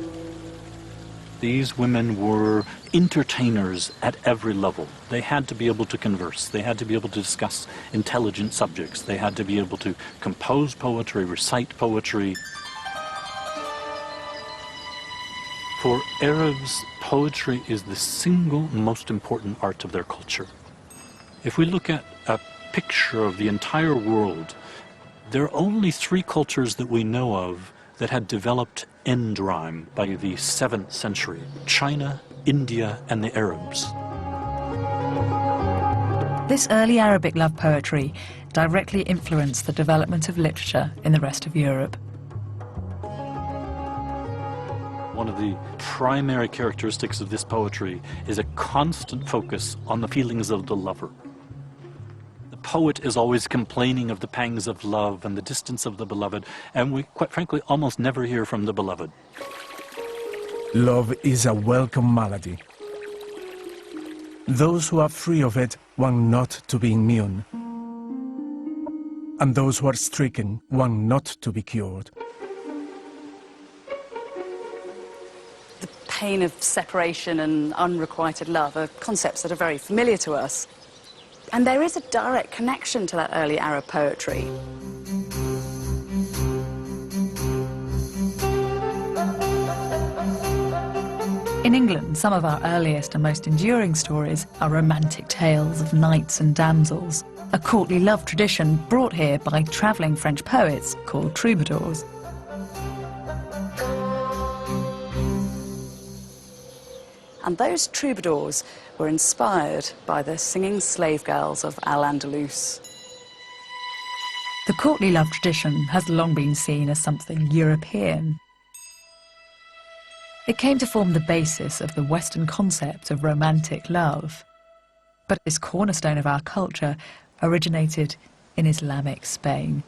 These women were entertainers at every level. They had to be able to converse. They had to be able to discuss intelligent subjects. They had to be able to compose poetry, recite poetry. For Arabs, poetry is the single most important art of their culture. If we look at a picture of the entire world, there are only 3 cultures that we know of that had developed end rhyme by the 7th century: China, India, and the Arabs. This early Arabic love poetry directly influenced the development of literature in the rest of Europe. One of the primary characteristics of this poetry is a constant focus on the feelings of the lover. The poet is always complaining of the pangs of love and the distance of the beloved, and we, quite frankly, almost never hear from the beloved. Love is a welcome malady. Those who are free of it want not to be immune, and those who are stricken want not to be cured. The pain of separation and unrequited love are concepts that are very familiar to us. And there is a direct connection to that early Arab poetry. In England, some of our earliest and most enduring stories are romantic tales of knights and damsels, a courtly love tradition brought here by travelling French poets called troubadours. And those troubadours were inspired by the singing slave girls of Al-Andalus. The courtly love tradition has long been seen as something European. It came to form the basis of the Western concept of romantic love. But this cornerstone of our culture originated in Islamic Spain.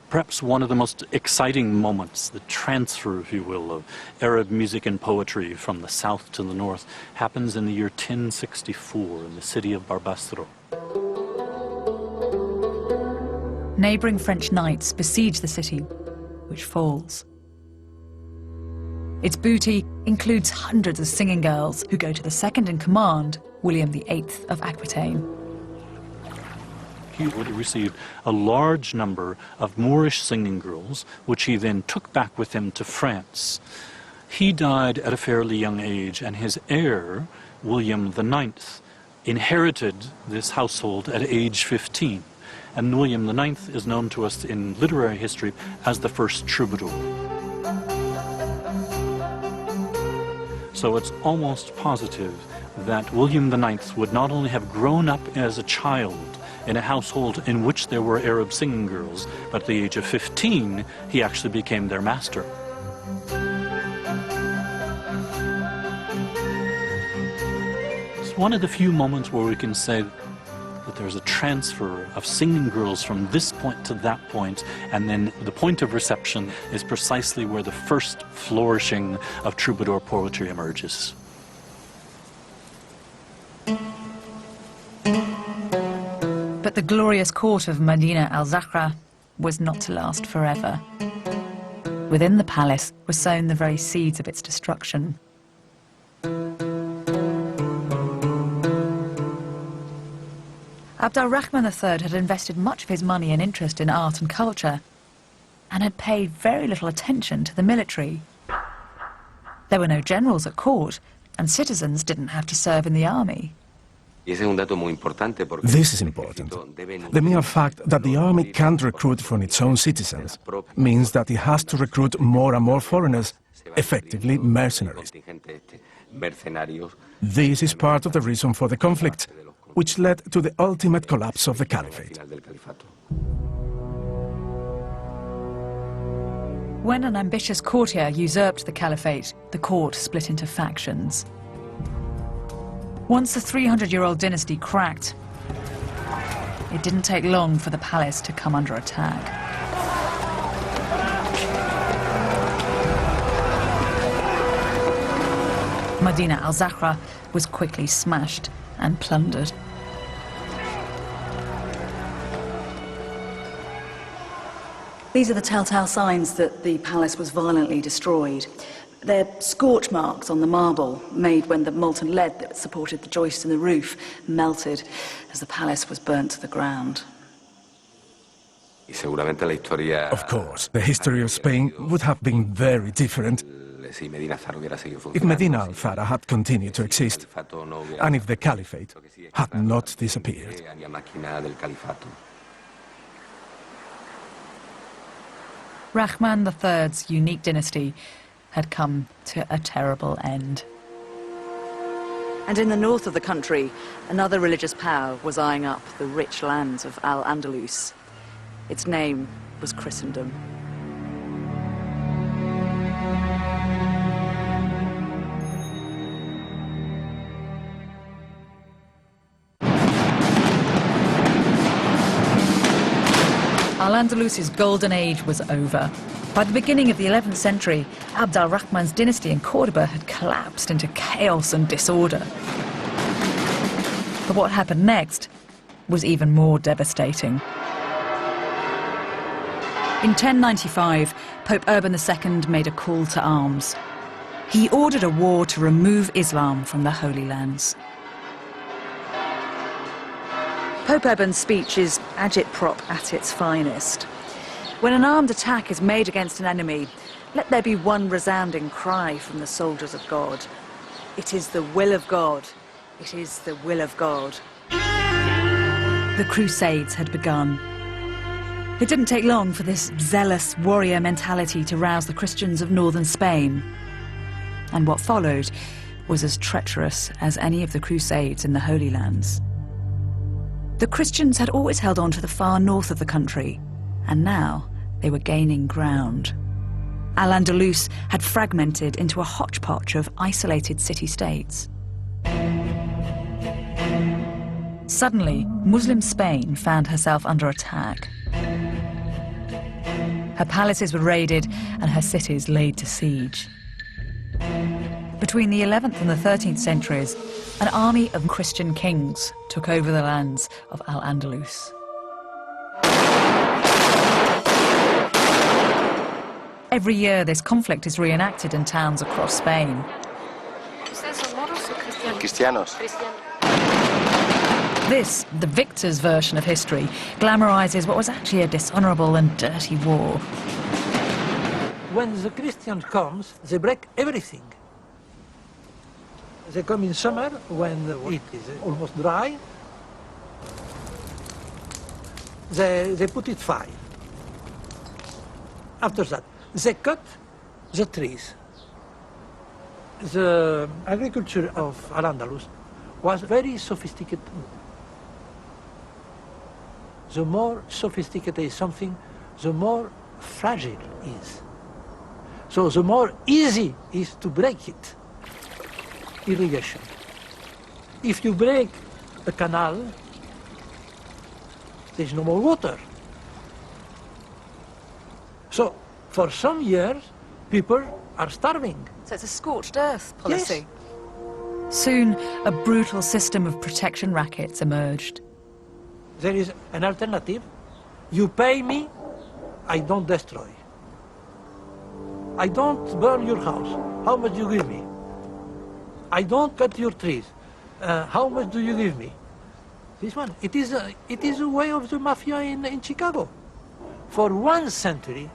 Perhaps one of the most exciting moments, the transfer, if you will, of Arab music and poetry from the south to the north, happens in the year 1064 in the city of Barbastro. Neighbouring French knights besiege the city, which falls. Its booty includes hundreds of singing girls who go to the second-in-command, William VIII of Aquitaine. He would receive a large number of Moorish singing girls, which he then took back with him to France. He died at a fairly young age, and his heir, William IX, inherited this household at age 15. And William IX is known to us in literary history as the first troubadour. So it's almost positive that William IX would not only have grown up as a child in a household in which there were Arab singing girls, but at the age of 15, he actually became their master. It's one of the few moments where we can say that there's a transfer of singing girls from this point to that point, and then the point of reception is precisely where the first flourishing of troubadour poetry emerges. But the glorious court of Medina al-Zahra was not to last forever. Within the palace were sown the very seeds of its destruction. Abd al-Rahman III had invested much of his money and interest in art and culture, and had paid very little attention to the military. There were no generals at court, and citizens didn't have to serve in the army. This is important. The mere fact that the army can't recruit from its own citizens means that it has to recruit more and more foreigners, effectively mercenaries. This is part of the reason for the conflict, which led to the ultimate collapse of the caliphate. When an ambitious courtier usurped the caliphate, the court split into factions. Once the 300-year-old dynasty cracked, it didn't take long for the palace to come under attack. Medina al-Zahra was quickly smashed and plundered. These are the telltale signs that the palace was violently destroyed. They're scorch marks on the marble made when the molten lead that supported the joists in the roof melted as the palace was burnt to the ground. Of course, the history of Spain would have been very different if Medina al-Zahra had continued to exist and if the caliphate had not disappeared. Rahman III's unique dynasty had come to a terrible end. And in the north of the country, another religious power was eyeing up the rich lands of Al-Andalus. Its name was Christendom. Al-Andalus's golden age was over. By the beginning of the 11th century, Abd al-Rahman's dynasty in Cordoba had collapsed into chaos and disorder. But what happened next was even more devastating. In 1095, Pope Urban II made a call to arms. He ordered a war to remove Islam from the Holy Lands. Pope Urban's speech is agitprop at its finest. When an armed attack is made against an enemy, let there be one resounding cry from the soldiers of God. It is the will of God. It is the will of God. The Crusades had begun. It didn't take long for this zealous warrior mentality to rouse the Christians of northern Spain. And what followed was as treacherous as any of the Crusades in the Holy Lands. The Christians had always held on to the far north of the country, and now they were gaining ground. Al-Andalus had fragmented into a hodgepodge of isolated city-states. Suddenly, Muslim Spain found herself under attack. Her palaces were raided and her cities laid to siege. Between the 11th and the 13th centuries, an army of Christian kings took over the lands of Al-Andalus. Every year, this conflict is reenacted in towns across Spain. This, the victor's version of history, glamorizes what was actually a dishonorable and dirty war. When the Christian comes, they break everything. They come in summer when it is almost dry. They put it fire. After that, they cut the trees. The agriculture of Al-Andalus was very sophisticated. The more sophisticated something, the more fragile it is. So the more easy it is to break it. Irrigation. If you break a canal, there's no more water. So for some years, people are starving. So it's a scorched earth policy. Yes. Soon, a brutal system of protection rackets emerged. There is an alternative. You pay me, I don't destroy. I don't burn your house. How much do you give me? I don't cut your trees. How much do you give me? This one. It is a way of the mafia in Chicago. For 1 century,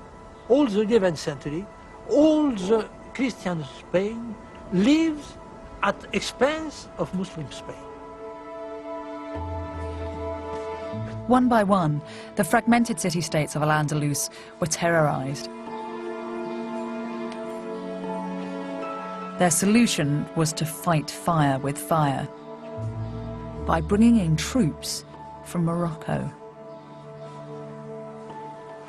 all the 11th century, all the Christian Spain lives at expense of Muslim Spain. One by one, the fragmented city-states of Al-Andalus were terrorized. Their solution was to fight fire with fire by bringing in troops from Morocco.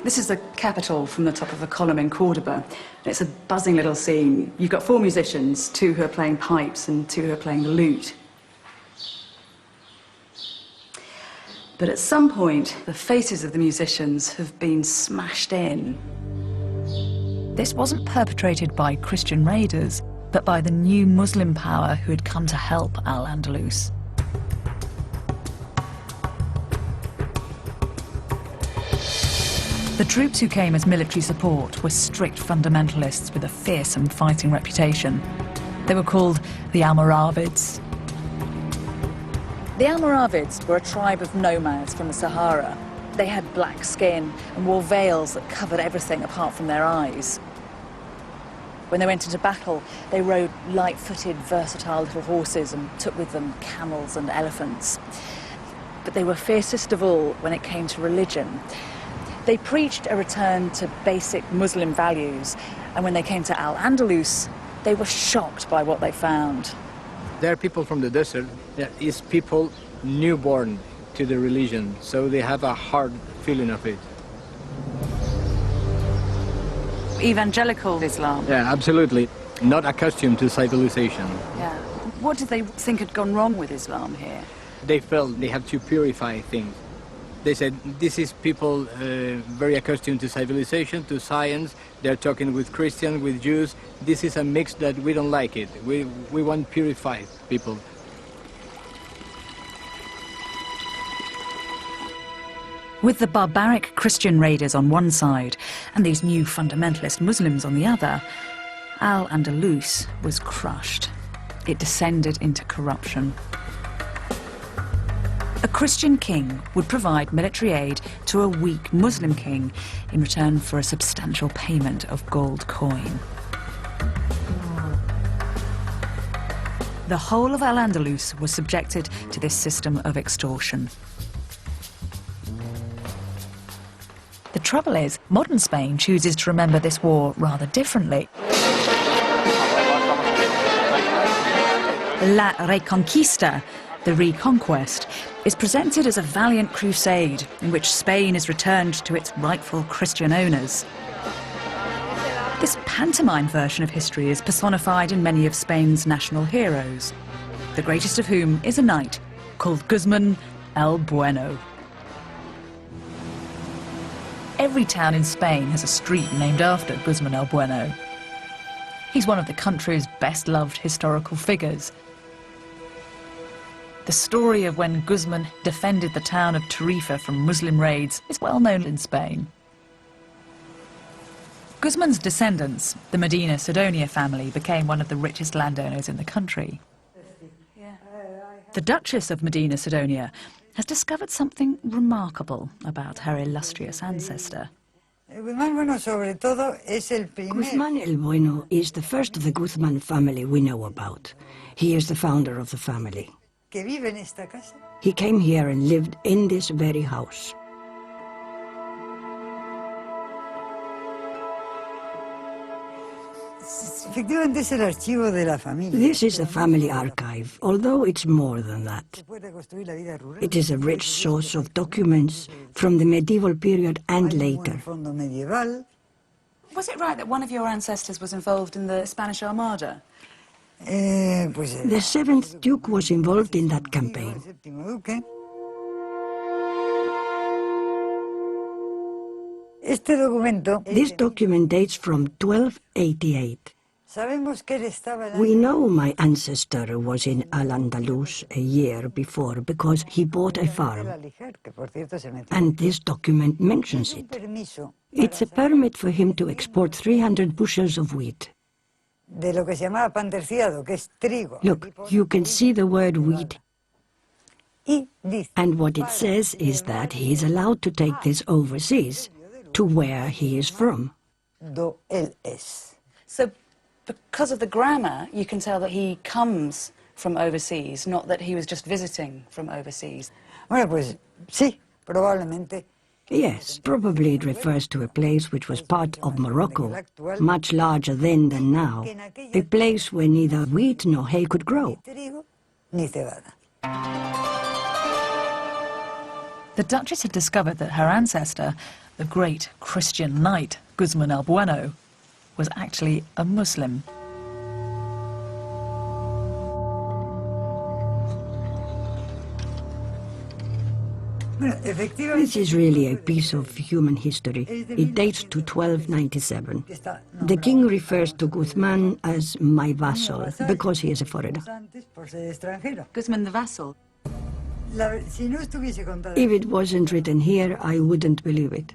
This is the capital from the top of a column in Cordoba. It's a buzzing little scene. You've got 4 musicians, 2 who are playing pipes and 2 who are playing the lute. But at some point, the faces of the musicians have been smashed in. This wasn't perpetrated by Christian raiders, but by the new Muslim power who had come to help Al-Andalus. The troops who came as military support were strict fundamentalists with a fearsome fighting reputation. They were called the Almoravids. The Almoravids were a tribe of nomads from the Sahara. They had black skin and wore veils that covered everything apart from their eyes. When they went into battle, they rode light-footed, versatile little horses and took with them camels and elephants. But they were fiercest of all when it came to religion. They preached a return to basic Muslim values, and when they came to Al-Andalus, they were shocked by what they found. There are people from the desert. There is people newborn to the religion, so they have a hard feeling of it. Evangelical Islam. Yeah, absolutely. Not accustomed to civilization. Yeah. What did they think had gone wrong with Islam here? They felt they have to purify things. They said, this is people very accustomed to civilization, to science. They're talking with Christians, with Jews. This is a mix that we don't like it. We want purified people. With the barbaric Christian raiders on one side and these new fundamentalist Muslims on the other, Al-Andalus was crushed. It descended into corruption. A Christian king would provide military aid to a weak Muslim king in return for a substantial payment of gold coin. The whole of Al-Andalus was subjected to this system of extortion. The trouble is, modern Spain chooses to remember this war rather differently. La Reconquista, the Reconquest, is presented as a valiant crusade in which Spain is returned to its rightful Christian owners. This pantomime version of history is personified in many of Spain's national heroes, the greatest of whom is a knight called Guzman el Bueno. Every town in Spain has a street named after Guzman el Bueno. He's one of the country's best-loved historical figures. The story of when Guzman defended the town of Tarifa from Muslim raids is well known in Spain. Guzman's descendants, the Medina Sidonia family, became one of the richest landowners in the country. The Duchess of Medina Sidonia has discovered something remarkable about her illustrious ancestor. Guzman el Bueno is the first of the Guzman family we know about. He is the founder of the family. He came here and lived in this very house. This is the family archive, although it's more than that. It is a rich source of documents from the medieval period and later. Was it right that one of your ancestors was involved in the Spanish Armada? The 7th Duke was involved in that campaign. This document dates from 1288. We know my ancestor was in Al-Andalus a year before because he bought a farm, and this document mentions it. It's a permit for him to export 300 bushels of wheat. Look, you can see the word wheat, and what it says is that he is allowed to take this overseas, to where he is from. So, because of the grammar, you can tell that he comes from overseas, not that he was just visiting from overseas. Yes, probably it refers to a place which was part of Morocco, much larger then than now, a place where neither wheat nor hay could grow. The Duchess had discovered that her ancestor the great Christian knight Guzman el Bueno, was actually a Muslim. This is really a piece of human history. It dates to 1297. The king refers to Guzman as my vassal because he is a foreigner. Guzman the vassal? If it wasn't written here, I wouldn't believe it.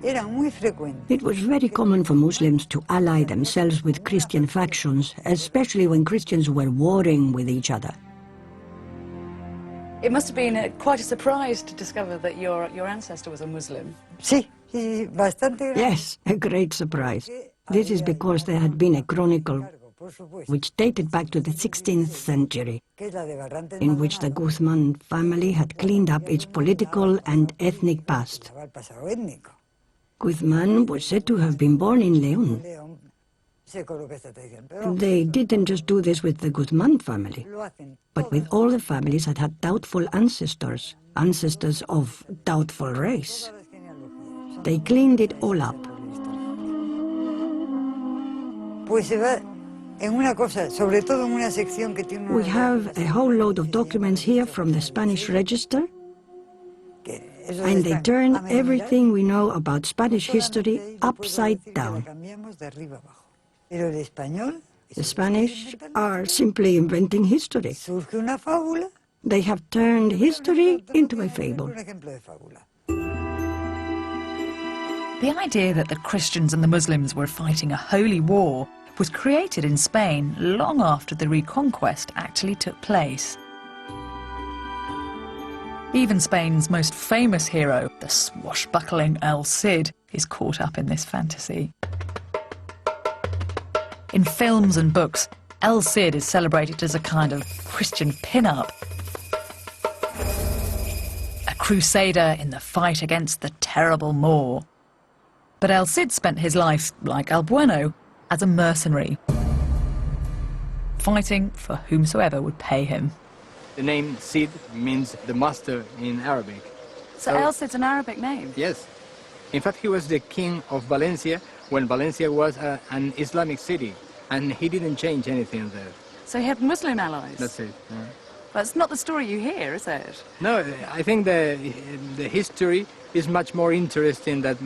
It was very common for Muslims to ally themselves with Christian factions, especially when Christians were warring with each other. It must have been quite a surprise to discover that your ancestor was a Muslim. Yes, a great surprise. This is because there had been a chronicle which dated back to the 16th century, in which the Guzman family had cleaned up its political and ethnic past. Guzman was said to have been born in León. They didn't just do this with the Guzman family, but with all the families that had doubtful ancestors, ancestors of doubtful race. They cleaned it all up. We have a whole load of documents here from the Spanish Register, and they turn everything we know about Spanish history upside down. The Spanish are simply inventing history. They have turned history into a fable. The idea that the Christians and the Muslims were fighting a holy war was created in Spain long after the Reconquest actually took place. Even Spain's most famous hero, the swashbuckling El Cid, is caught up in this fantasy. In films and books, El Cid is celebrated as a kind of Christian pin-up, a crusader in the fight against the terrible Moor. But El Cid spent his life, like El Bueno, as a mercenary, fighting for whomsoever would pay him. The name Cid means the master in Arabic. So El Cid's an Arabic name? Yes. In fact, he was the king of Valencia when Valencia was an Islamic city, and he didn't change anything there. So he had Muslim allies? That's it. Yeah. That's not the story you hear, is it? No, I think the history is much more interesting than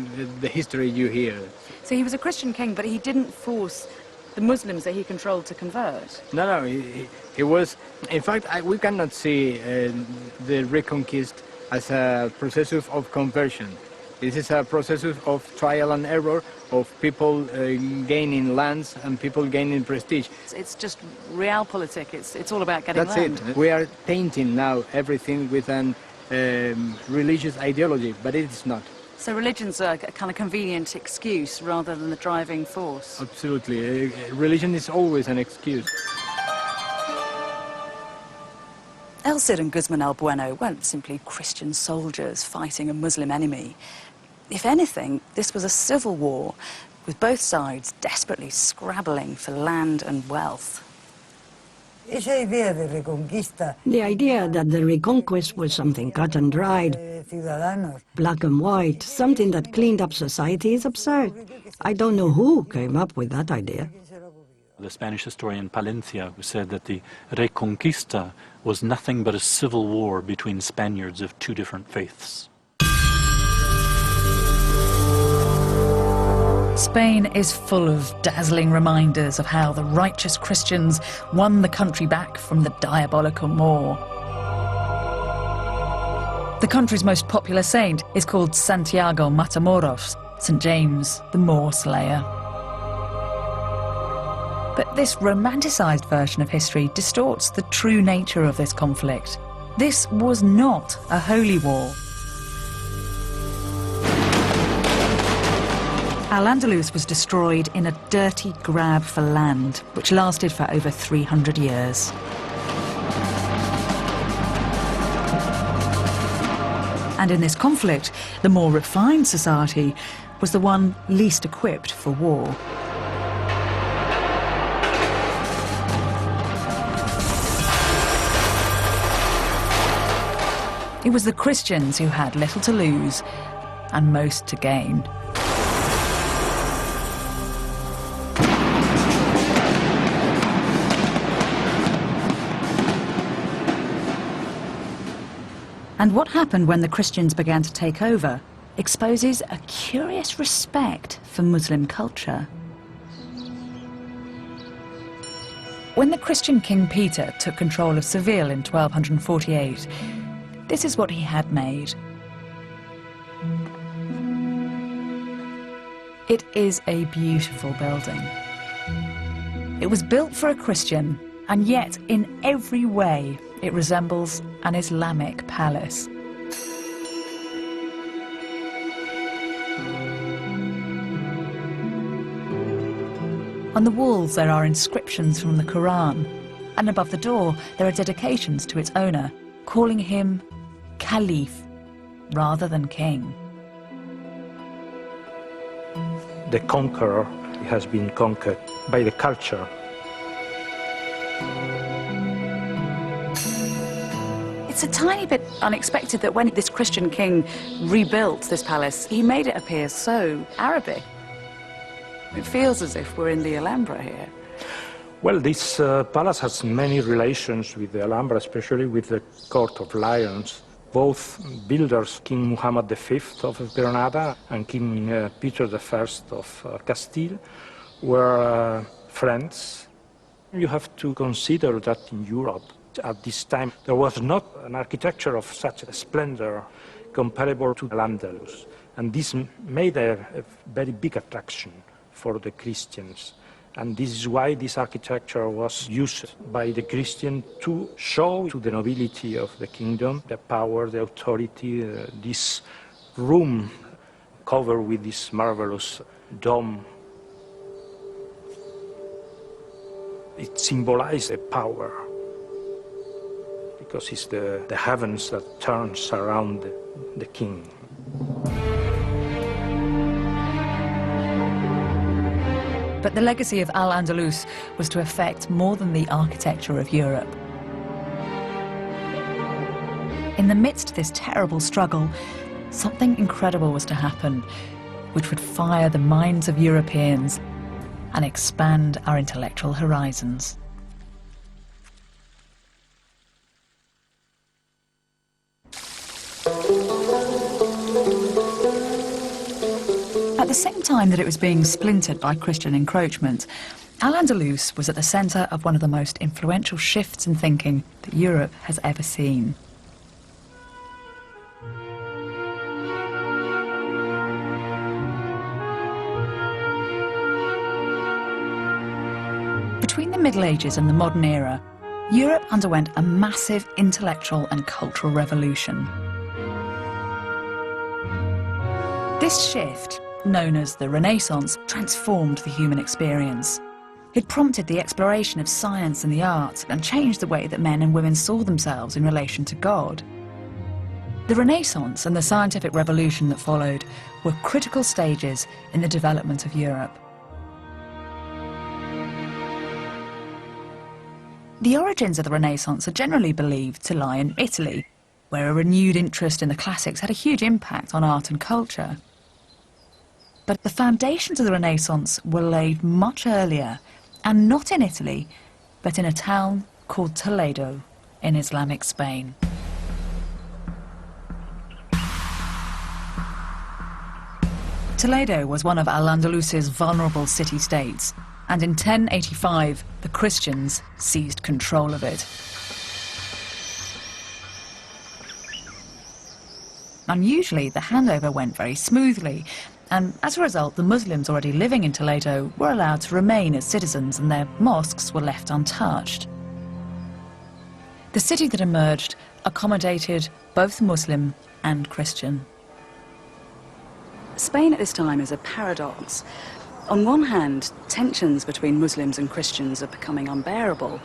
the history you hear. So he was a Christian king, but he didn't force the Muslims that he controlled to convert? No, he was... In fact, we cannot see the Reconquest as a process of conversion. This is a process of trial and error, of people gaining lands and people gaining prestige. It's just realpolitik. It's all about getting land. That's it. We are painting now everything with an religious ideology, but it is not. So religion's a kind of convenient excuse rather than the driving force? Absolutely. Religion is always an excuse. El Cid and Guzman el Bueno weren't simply Christian soldiers fighting a Muslim enemy. If anything, this was a civil war, with both sides desperately scrabbling for land and wealth. The idea that the Reconquest was something cut and dried, black and white, something that cleaned up society is absurd. I don't know who came up with that idea. The Spanish historian Palencia said that the Reconquista was nothing but a civil war between Spaniards of two different faiths. Spain is full of dazzling reminders of how the righteous Christians won the country back from the diabolical Moor. The country's most popular saint is called Santiago Matamoros, St. James, the Moor Slayer. But this romanticised version of history distorts the true nature of this conflict. This was not a holy war. Al-Andalus was destroyed in a dirty grab for land, which lasted for over 300 years. And in this conflict, the more refined society was the one least equipped for war. It was the Christians who had little to lose and most to gain. And what happened when the Christians began to take over exposes a curious respect for Muslim culture. When the Christian King Peter took control of Seville in 1248, this is what he had made. It is a beautiful building. It was built for a Christian, and yet in every way it resembles an Islamic palace. On the walls there are inscriptions from the Quran, and above the door there are dedications to its owner, calling him Caliph rather than king. The conqueror has been conquered by the culture. It's a tiny bit unexpected that when this Christian king rebuilt this palace, he made it appear so Arabic. It feels as if we're in the Alhambra here. Well, this palace has many relations with the Alhambra, especially with the Court of Lions. Both builders, King Muhammad V of Granada and King Peter I of Castile, were friends. You have to consider that in Europe, at this time, there was not an architecture of such a splendor comparable to Al-Andalus. And this made a very big attraction for the Christians. And this is why this architecture was used by the Christian to show to the nobility of the kingdom the power, the authority, this room covered with this marvelous dome. It symbolized the power, because it's the heavens that turns around the king. But the legacy of Al-Andalus was to affect more than the architecture of Europe. In the midst of this terrible struggle, something incredible was to happen, which would fire the minds of Europeans and expand our intellectual horizons. At the same time that it was being splintered by Christian encroachment, Al-Andalus was at the centre of one of the most influential shifts in thinking that Europe has ever seen. Between the Middle Ages and the modern era, Europe underwent a massive intellectual and cultural revolution. This shift, known as the Renaissance, transformed the human experience. It prompted the exploration of science and the arts and changed the way that men and women saw themselves in relation to God. The Renaissance and the scientific revolution that followed were critical stages in the development of Europe. The origins of the Renaissance are generally believed to lie in Italy, where a renewed interest in the classics had a huge impact on art and culture. But the foundations of the Renaissance were laid much earlier, and not in Italy, but in a town called Toledo in Islamic Spain. Toledo was one of Al-Andalus's vulnerable city-states, and in 1085, the Christians seized control of it. Unusually, the handover went very smoothly, and as a result, the Muslims already living in Toledo were allowed to remain as citizens and their mosques were left untouched. The city that emerged accommodated both Muslim and Christian. Spain at this time is a paradox. On one hand, tensions between Muslims and Christians are becoming unbearable,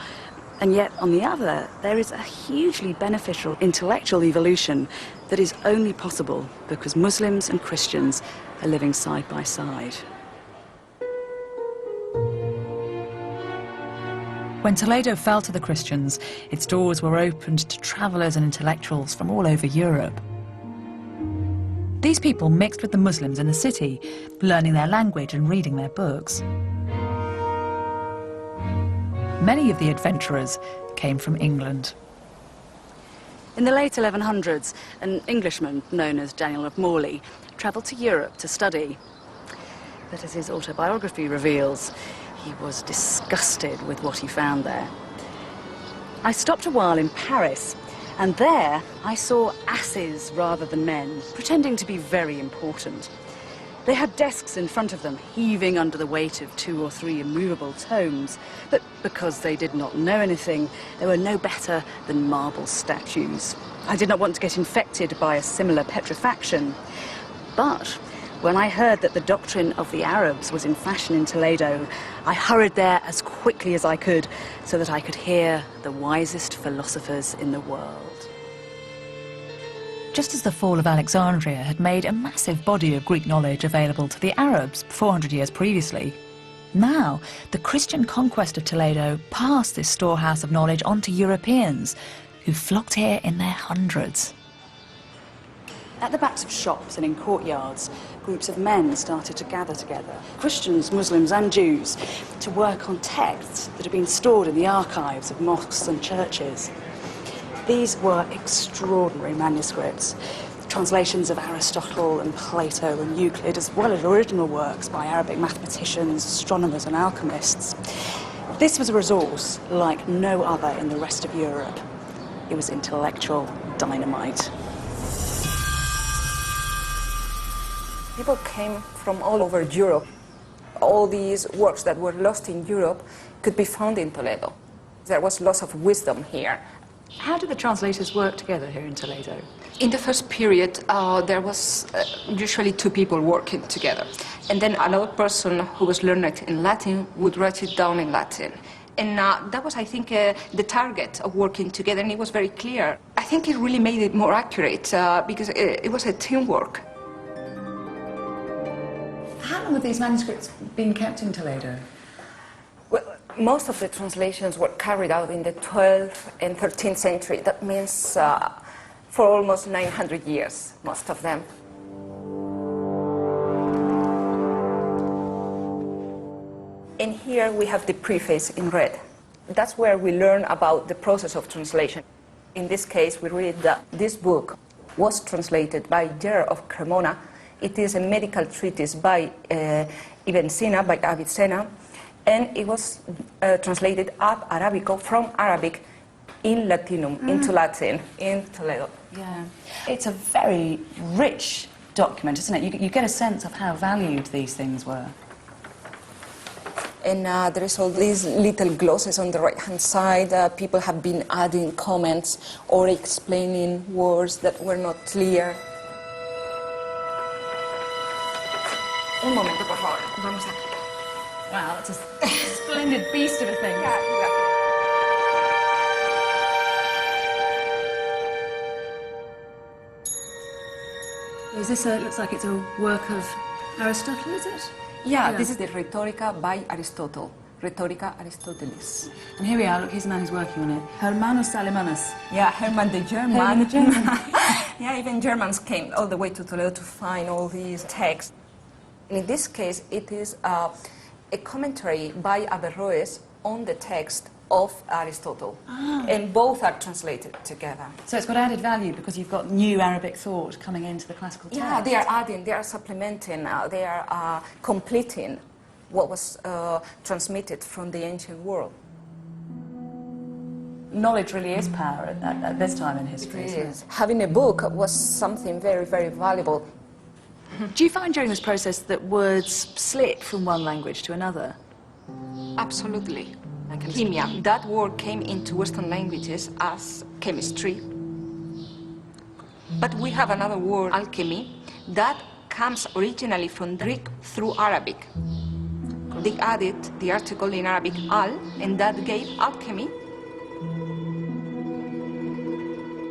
and yet on the other, there is a hugely beneficial intellectual evolution that is only possible because Muslims and Christians are living side by side. When Toledo fell to the Christians, its doors were opened to travellers and intellectuals from all over Europe. These people mixed with the Muslims in the city, learning their language and reading their books. Many of the adventurers came from England. In the late 1100s, an Englishman known as Daniel of Morley travelled to Europe to study. But as his autobiography reveals, he was disgusted with what he found there. I stopped a while in Paris, and there I saw asses rather than men, pretending to be very important. They had desks in front of them, heaving under the weight of 2 or 3 immovable tomes, but because they did not know anything, they were no better than marble statues. I did not want to get infected by a similar petrifaction, but when I heard that the doctrine of the Arabs was in fashion in Toledo, I hurried there as quickly as I could so that I could hear the wisest philosophers in the world. Just as the fall of Alexandria had made a massive body of Greek knowledge available to the Arabs 400 years previously, now the Christian conquest of Toledo passed this storehouse of knowledge on to Europeans, who flocked here in their hundreds. At the backs of shops and in courtyards, groups of men started to gather together, Christians, Muslims and Jews, to work on texts that had been stored in the archives of mosques and churches. These were extraordinary manuscripts, translations of Aristotle and Plato and Euclid, as well as original works by Arabic mathematicians, astronomers and alchemists. This was a resource like no other in the rest of Europe. It was intellectual dynamite. People came from all over Europe. All these works that were lost in Europe could be found in Toledo. There was lots of wisdom here. How did the translators work together here in Toledo? In the first period, there was usually 2 people working together. And then another person who was learned in Latin would write it down in Latin. And that was, I think, the target of working together, and it was very clear. I think it really made it more accurate because it was a teamwork. How long have these manuscripts been kept in Toledo? Well, most of the translations were carried out in the 12th and 13th century. That means for almost 900 years, most of them. And here we have the preface in red. That's where we learn about the process of translation. In this case, we read that this book was translated by Gerard of Cremona. It is a medical treatise by Ibn Sina, by Avicenna, and it was translated ab Arabico, from Arabic in Latinum, into Latin, in Toledo. Yeah, it's a very rich document, isn't it? You get a sense of how valued these things were. And there is all these little glosses on the right-hand side. People have been adding comments or explaining words that were not clear. Un momento, por favor. Vamos aquí. Wow, that's a splendid beast of a thing. Is this looks like it's a work of Aristotle, is it? Yeah, this is the Rhetorica by Aristotle. Rhetorica Aristotelis. And here we are, look, here's a man who's working on it. Hermanus Alemanus. Yeah, Hermann the German. Hermann the German. Yeah, even Germans came all the way to Toledo to find all these texts. And in this case, it is a commentary by Averroes on the text of Aristotle. And both are translated together. So it's got added value because you've got new Arabic thought coming into the classical text. Yeah, they are adding, they are supplementing, they are completing what was transmitted from the ancient world. Knowledge really is power at this time in history. It is. Having a book was something very, very valuable. Do you find during this process that words slip from one language to another? Absolutely. Chemia, that word came into Western languages as chemistry. But we have another word, alchemy, that comes originally from Greek through Arabic. They added the article in Arabic, al, and that gave alchemy.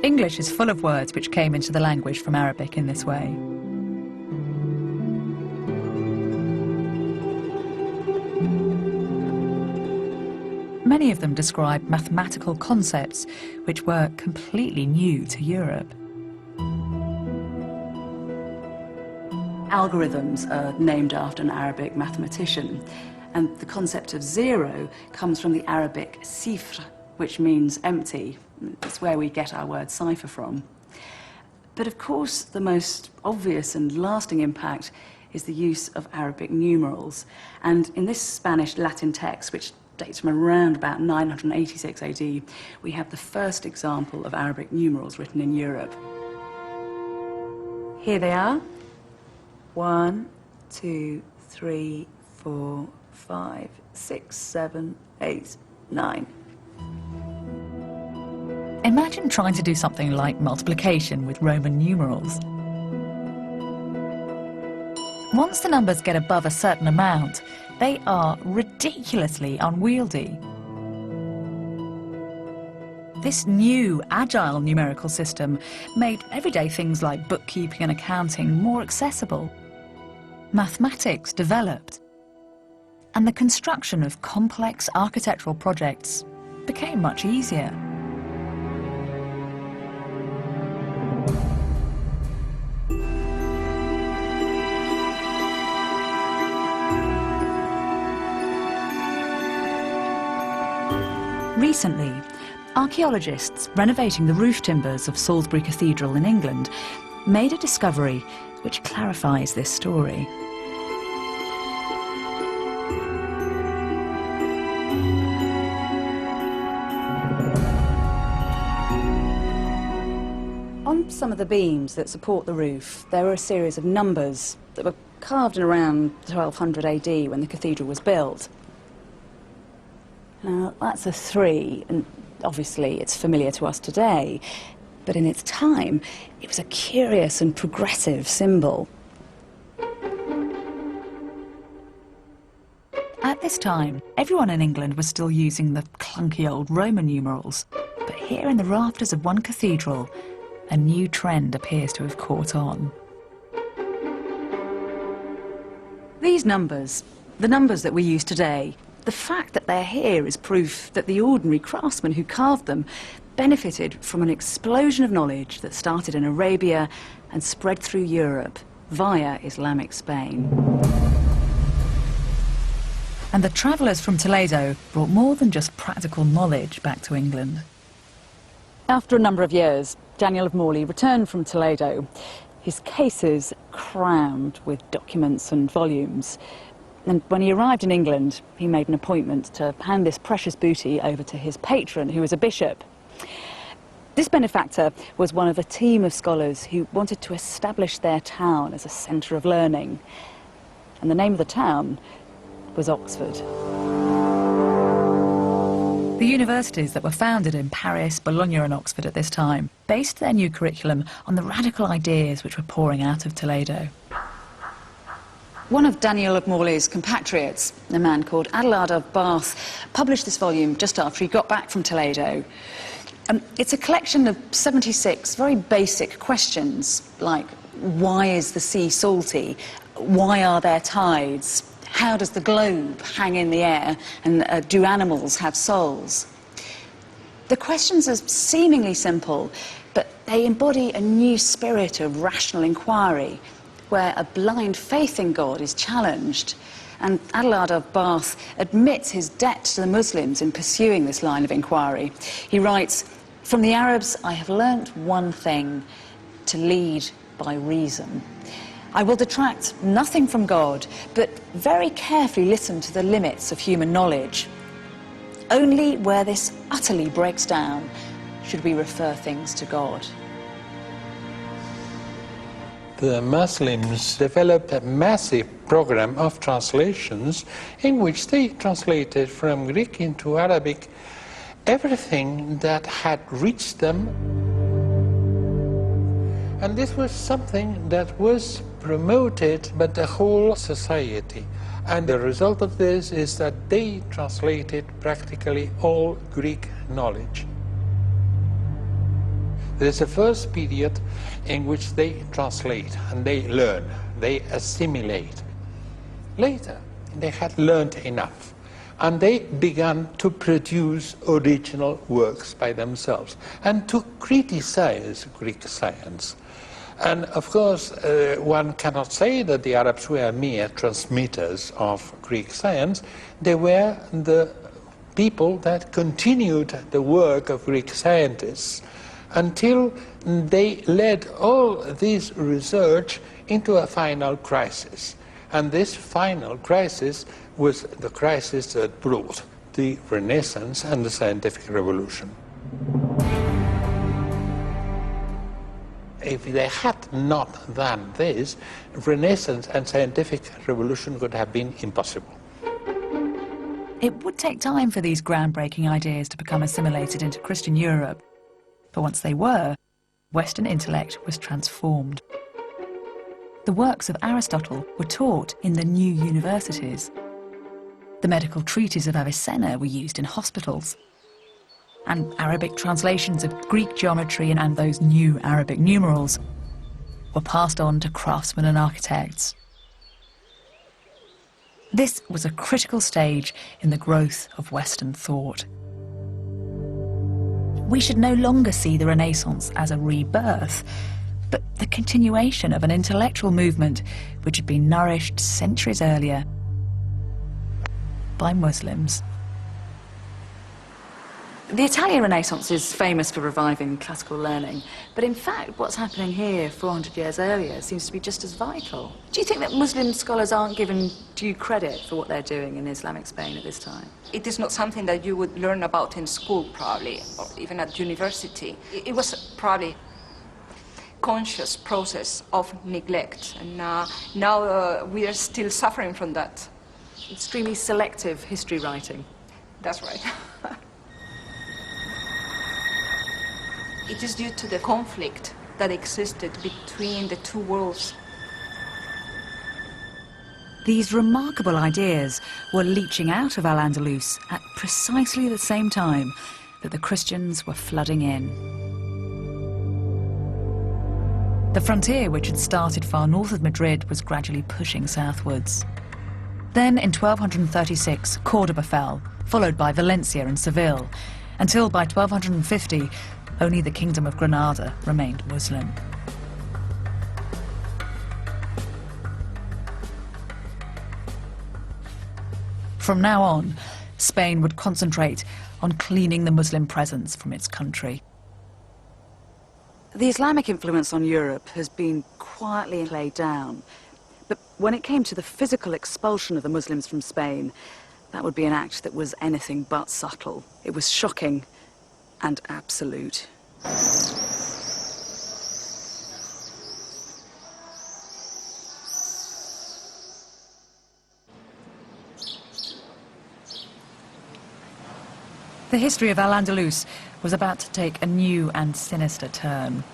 English is full of words which came into the language from Arabic in this way. Many of them describe mathematical concepts which were completely new to Europe. Algorithms are named after an Arabic mathematician, and the concept of zero comes from the Arabic sifr, which means empty. It's where we get our word cipher from. But of course, the most obvious and lasting impact is the use of Arabic numerals. And in this Spanish-Latin text, which dates from around about 986 AD, we have the first example of Arabic numerals written in Europe. Here they are. 1, 2, 3, 4, 5, 6, 7, 8, 9. Imagine trying to do something like multiplication with Roman numerals. Once the numbers get above a certain amount, they are ridiculously unwieldy. This new, agile numerical system made everyday things like bookkeeping and accounting more accessible. Mathematics developed, and the construction of complex architectural projects became much easier. Recently, archaeologists renovating the roof timbers of Salisbury Cathedral in England made a discovery which clarifies this story. On some of the beams that support the roof, there are a series of numbers that were carved in around 1200 AD when the cathedral was built. Now, that's a 3, and obviously it's familiar to us today, but in its time, it was a curious and progressive symbol. At this time, everyone in England was still using the clunky old Roman numerals, but here in the rafters of one cathedral, a new trend appears to have caught on. These numbers, the numbers that we use today, the fact that they're here is proof that the ordinary craftsmen who carved them benefited from an explosion of knowledge that started in Arabia and spread through Europe via Islamic Spain. And the travellers from Toledo brought more than just practical knowledge back to England. After a number of years, Daniel of Morley returned from Toledo, his cases crammed with documents and volumes. And when he arrived in England, he made an appointment to hand this precious booty over to his patron, who was a bishop. This benefactor was one of a team of scholars who wanted to establish their town as a centre of learning. And the name of the town was Oxford. The universities that were founded in Paris, Bologna and Oxford at this time based their new curriculum on the radical ideas which were pouring out of Toledo. One of Daniel of Morley's compatriots, a man called Adelard of Bath, published this volume just after he got back from Toledo. It's a collection of 76 very basic questions, like why is the sea salty? Why are there tides? How does the globe hang in the air? And do animals have souls? The questions are seemingly simple, but they embody a new spirit of rational inquiry, where a blind faith in God is challenged. And Adelard of Bath admits his debt to the Muslims in pursuing this line of inquiry. He writes, "From the Arabs I have learnt one thing, to lead by reason. I will detract nothing from God, but very carefully listen to the limits of human knowledge. Only where this utterly breaks down should we refer things to God." The Muslims developed a massive program of translations in which they translated from Greek into Arabic everything that had reached them. And this was something that was promoted by the whole society. And the result of this is that they translated practically all Greek knowledge. There's a first period in which they translate and they learn, they assimilate. Later, they had learned enough. and they began to produce original works by themselves and to criticize Greek science. And of course, one cannot say that the Arabs were mere transmitters of Greek science. They were the people that continued the work of Greek scientists until they led all this research into a final crisis. And this final crisis was the crisis that brought the Renaissance and the scientific revolution. If they had not done this, Renaissance and scientific revolution would have been impossible. It would take time for these groundbreaking ideas to become assimilated into Christian Europe. But once they were, Western intellect was transformed. The works of Aristotle were taught in the new universities. The medical treatises of Avicenna were used in hospitals. And Arabic translations of Greek geometry and those new Arabic numerals were passed on to craftsmen and architects. This was a critical stage in the growth of Western thought. We should no longer see the Renaissance as a rebirth, but the continuation of an intellectual movement which had been nourished centuries earlier by Muslims. The Italian Renaissance is famous for reviving classical learning, but in fact what's happening here 400 years earlier seems to be just as vital. Do you think that Muslim scholars aren't given due credit for what they're doing in Islamic Spain at this time? It is not something that you would learn about in school, probably, or even at university. It was probably a conscious process of neglect, and now we are still suffering from that. Extremely selective history writing. That's right. It is due to the conflict that existed between the two worlds. These remarkable ideas were leaching out of Al-Andalus at precisely the same time that the Christians were flooding in. The frontier, which had started far north of Madrid, was gradually pushing southwards. Then, in 1236, Cordoba fell, followed by Valencia and Seville, until by 1250, only the Kingdom of Granada remained Muslim. From now on, Spain would concentrate on cleaning the Muslim presence from its country. The Islamic influence on Europe has been quietly laid down, but when it came to the physical expulsion of the Muslims from Spain, that would be an act that was anything but subtle. It was shocking and absolute. The history of Al-Andalus was about to take a new and sinister turn.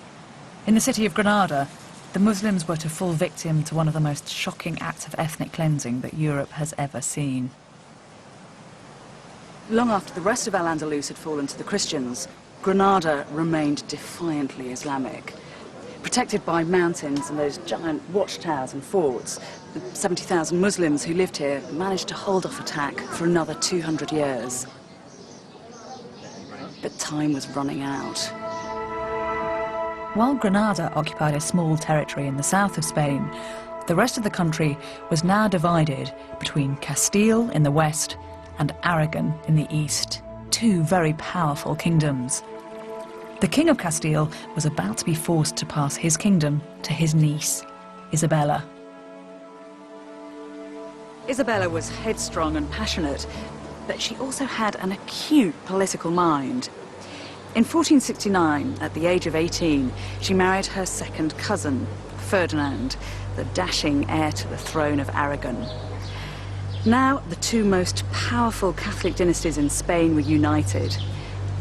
In the city of Granada, the Muslims were to fall victim to one of the most shocking acts of ethnic cleansing that Europe has ever seen. Long after the rest of Al-Andalus had fallen to the Christians, Granada remained defiantly Islamic. Protected by mountains and those giant watchtowers and forts, the 70,000 Muslims who lived here managed to hold off attack for another 200 years. But time was running out. While Granada occupied a small territory in the south of Spain, the rest of the country was now divided between Castile in the west and Aragon in the east, two very powerful kingdoms. The King of Castile was about to be forced to pass his kingdom to his niece, Isabella. Isabella was headstrong and passionate, but she also had an acute political mind. In 1469, at the age of 18, she married her second cousin, Ferdinand, the dashing heir to the throne of Aragon. Now, the two most powerful Catholic dynasties in Spain were united,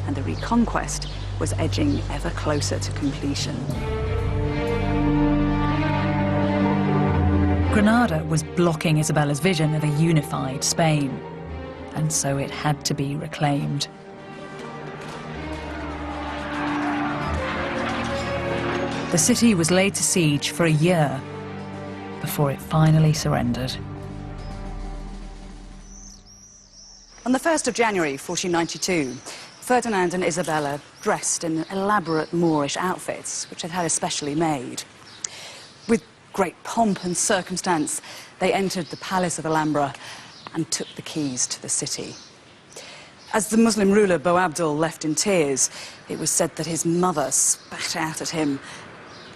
and the reconquest was edging ever closer to completion. Granada was blocking Isabella's vision of a unified Spain, and so it had to be reclaimed. The city was laid to siege for a year before it finally surrendered. On the 1st of January 1492, Ferdinand and Isabella, dressed in elaborate Moorish outfits, which they'd had especially made. With great pomp and circumstance, they entered the Palace of Alhambra and took the keys to the city. As the Muslim ruler Boabdil left in tears, it was said that his mother spat out at him,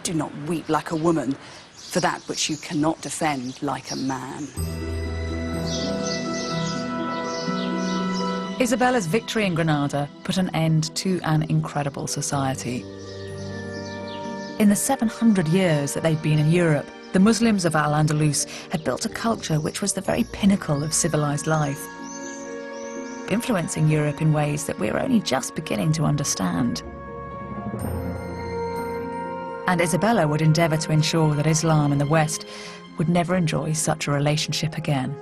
"Do not weep like a woman, for that which you cannot defend like a man." Isabella's victory in Granada put an end to an incredible society. In the 700 years that they'd been in Europe, the Muslims of Al-Andalus had built a culture which was the very pinnacle of civilized life, influencing Europe in ways that we're only just beginning to understand. And Isabella would endeavour to ensure that Islam in the West would never enjoy such a relationship again.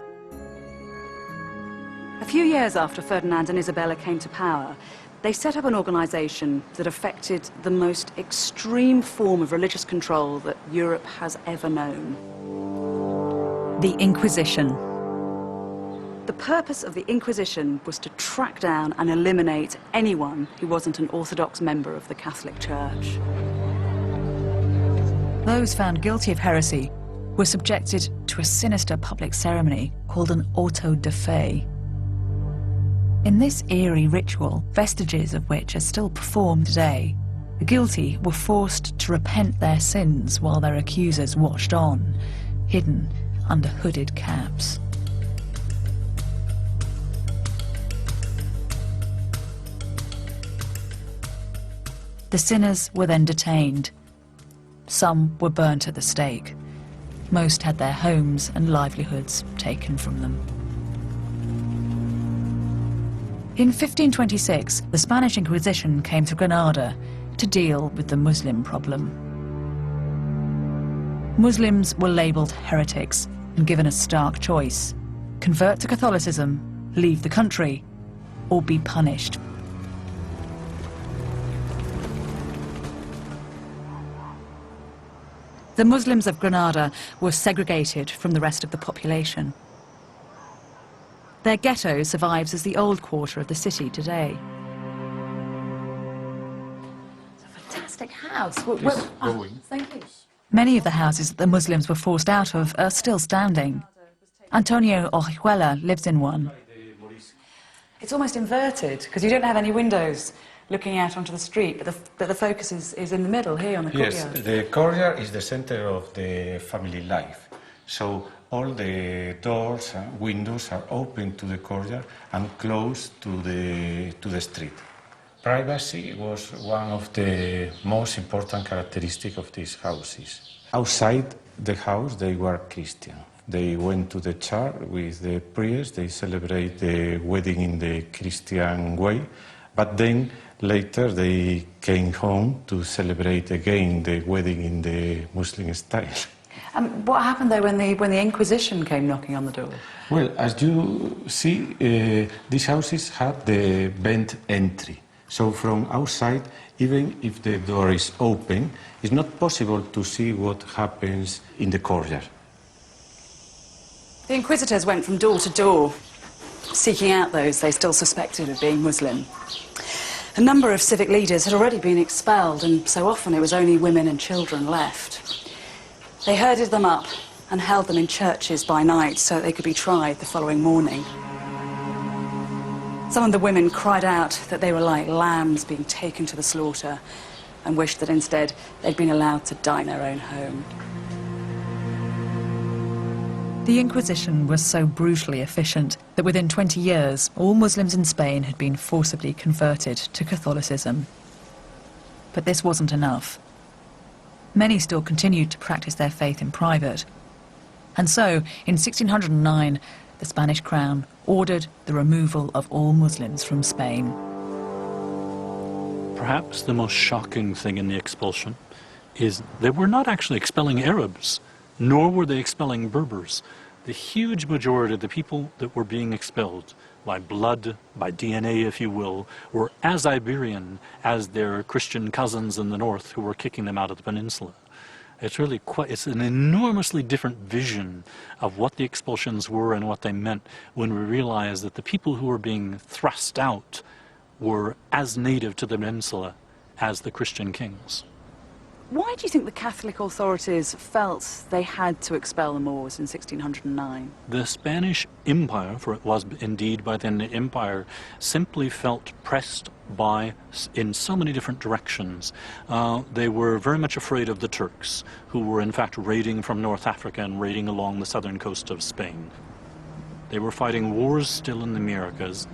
A few years after Ferdinand and Isabella came to power, they set up an organisation that affected the most extreme form of religious control that Europe has ever known. The Inquisition. The purpose of the Inquisition was to track down and eliminate anyone who wasn't an Orthodox member of the Catholic Church. Those found guilty of heresy were subjected to a sinister public ceremony called an auto de fe. In this eerie ritual, vestiges of which are still performed today, the guilty were forced to repent their sins while their accusers watched on, hidden under hooded caps. The sinners were then detained. Some were burnt at the stake. Most had their homes and livelihoods taken from them. In 1526, the Spanish Inquisition came to Granada to deal with the Muslim problem. Muslims were labelled heretics and given a stark choice: convert to Catholicism, leave the country, or be punished. The Muslims of Granada were segregated from the rest of the population. Their ghetto survives as the old quarter of the city today. It's a fantastic house. Thank you. Many of the houses that the Muslims were forced out of are still standing. Antonio Orihuela lives in one. It's almost inverted, because you don't have any windows looking out onto the street, but the focus is in the middle, here on the courtyard. Yes, the courtyard is the center of the family life. So all the doors and windows are open to the courtyard and close to the street. Privacy was one of the most important characteristics of these houses. Outside the house, they were Christian. They went to the church with the prayers, they celebrate the wedding in the Christian way, but then later they came home to celebrate again the wedding in the Muslim style. What happened though when the Inquisition came knocking on the door? Well, as you see, these houses had the vent entry. So from outside, even if the door is open, it's not possible to see what happens in the courtyard. The Inquisitors went from door to door, seeking out those they still suspected of being Muslim. A number of civic leaders had already been expelled, and so often it was only women and children left. They herded them up and held them in churches by night so they could be tried the following morning. Some of the women cried out that they were like lambs being taken to the slaughter and wished that instead they'd been allowed to die in their own home. The Inquisition was so brutally efficient that within 20 years, all Muslims in Spain had been forcibly converted to Catholicism. But this wasn't enough. Many still continued to practice their faith in private. And so, in 1609, the Spanish crown ordered the removal of all Muslims from Spain. Perhaps the most shocking thing in the expulsion is they were not actually expelling Arabs, nor were they expelling Berbers. The huge majority of the people that were being expelled by blood, by DNA, if you will, were as Iberian as their Christian cousins in the north who were kicking them out of the peninsula. It's really it's an enormously different vision of what the expulsions were and what they meant when we realize that the people who were being thrust out were as native to the peninsula as the Christian kings. Why do you think the Catholic authorities felt they had to expel the Moors in 1609? The Spanish Empire, for it was indeed by then the empire, simply felt pressed in so many different directions. They were very much afraid of the Turks, who were in fact raiding from North Africa and raiding along the southern coast of Spain. They were fighting wars still in the Americas.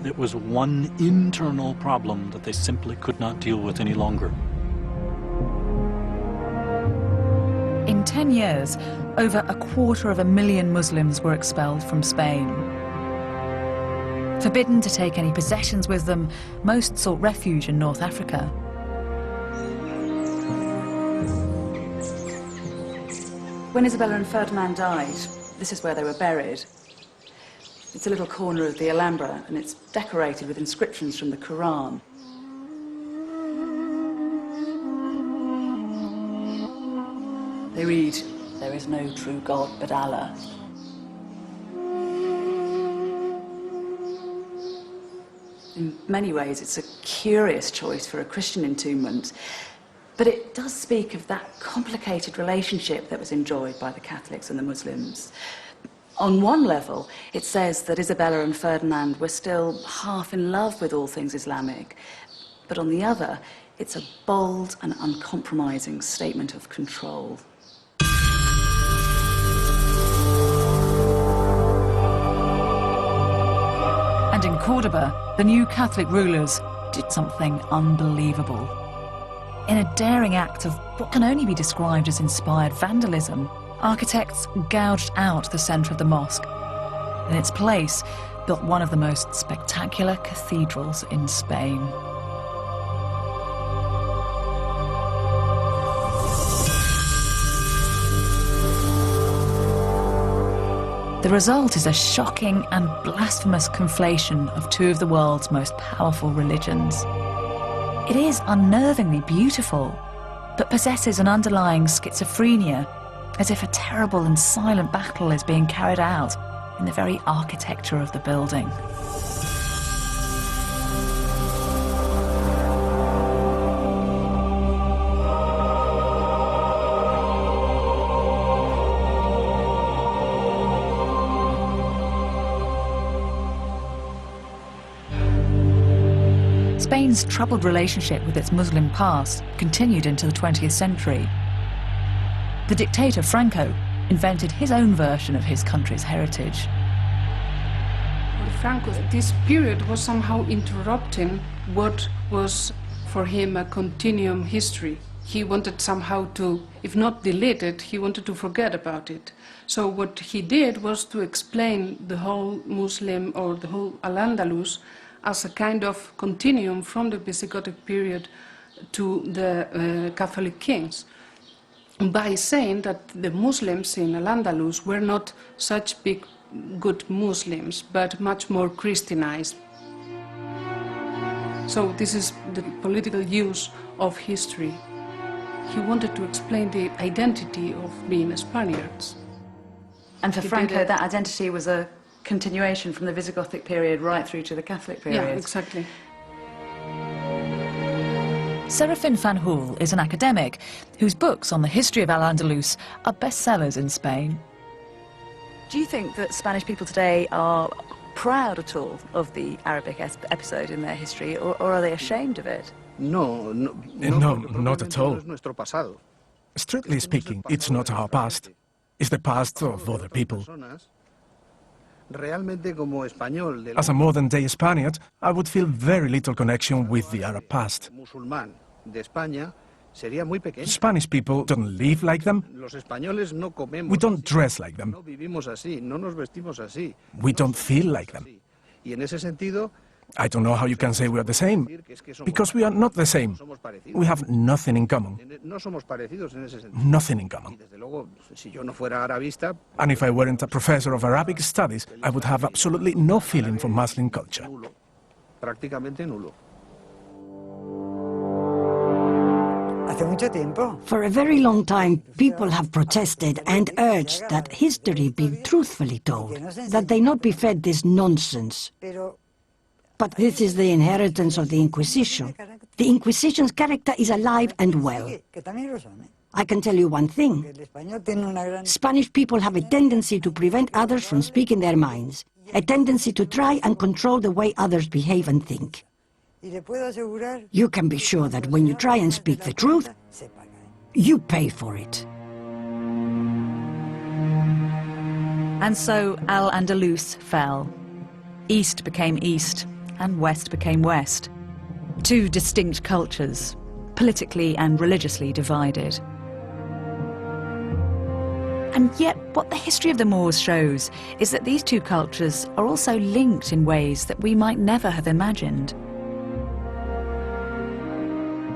It was one internal problem that they simply could not deal with any longer. In 10 years, over 250,000 Muslims were expelled from Spain. Forbidden to take any possessions with them, most sought refuge in North Africa. When Isabella and Ferdinand died, this is where they were buried. It's a little corner of the Alhambra, and it's decorated with inscriptions from the Quran. They read, "There is no true God but Allah." In many ways, it's a curious choice for a Christian entombment, but it does speak of that complicated relationship that was enjoyed by the Catholics and the Muslims. On one level, it says that Isabella and Ferdinand were still half in love with all things Islamic, but on the other, it's a bold and uncompromising statement of control. And in Cordoba, the new Catholic rulers did something unbelievable. In a daring act of what can only be described as inspired vandalism, architects gouged out the centre of the mosque. In its place, built one of the most spectacular cathedrals in Spain. The result is a shocking and blasphemous conflation of two of the world's most powerful religions. It is unnervingly beautiful, but possesses an underlying schizophrenia, as if a terrible and silent battle is being carried out in the very architecture of the building. Spain's troubled relationship with its Muslim past continued into the 20th century. The dictator Franco invented his own version of his country's heritage. Franco, this period was somehow interrupting what was for him a continuum history. He wanted somehow to, if not delete it, he wanted to forget about it. So what he did was to explain the whole Muslim or the whole Al-Andalus as a kind of continuum from the Visigothic period to the Catholic kings, by saying that the Muslims in Al-Andalus were not such big, good Muslims, but much more Christianized. So this is the political use of history. He wanted to explain the identity of being Spaniards. And for Franco, that identity was a continuation from the Visigothic period right through to the Catholic period. Yeah, exactly. Serafin Fanjul is an academic whose books on the history of Al-Andalus are bestsellers in Spain. Do you think that Spanish people today are proud at all of the Arabic episode in their history, or are they ashamed of it? No, not at all. Strictly speaking, it's not our past. It's the past of other people. As a modern-day Spaniard, I would feel very little connection with the Arab past. Spanish people don't live like them. We don't dress like them. We don't feel like them. I don't know how you can say we are the same, because we are not the same. We have nothing in common. Nothing in common. And if I weren't a professor of Arabic studies, I would have absolutely no feeling for Muslim culture. For a very long time, people have protested and urged that history be truthfully told, that they not be fed this nonsense. But this is the inheritance of the Inquisition. The Inquisition's character is alive and well. I can tell you one thing. Spanish people have a tendency to prevent others from speaking their minds, a tendency to try and control the way others behave and think. You can be sure that when you try and speak the truth, you pay for it. And so Al-Andalus fell. East became East, and West became West. Two distinct cultures, politically and religiously divided. And yet, what the history of the Moors shows is that these two cultures are also linked in ways that we might never have imagined.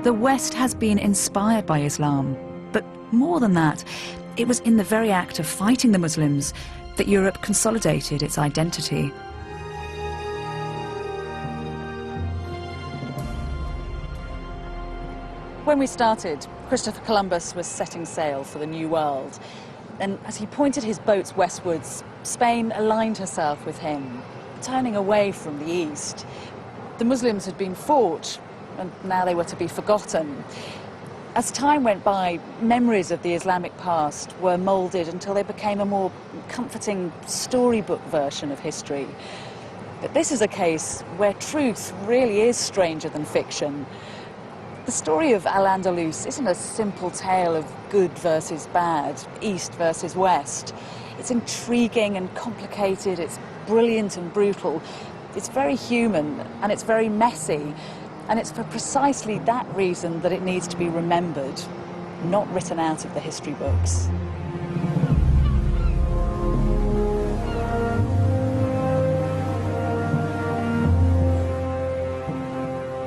The West has been inspired by Islam, but more than that, it was in the very act of fighting the Muslims that Europe consolidated its identity. When we started, Christopher Columbus was setting sail for the New World. And as he pointed his boats westwards, Spain aligned herself with him, turning away from the east. The Muslims had been fought, and now they were to be forgotten. As time went by, memories of the Islamic past were moulded until they became a more comforting storybook version of history. But this is a case where truth really is stranger than fiction. The story of Al-Andalus isn't a simple tale of good versus bad, East versus West. It's intriguing and complicated, it's brilliant and brutal, it's very human and it's very messy, and it's for precisely that reason that it needs to be remembered, not written out of the history books.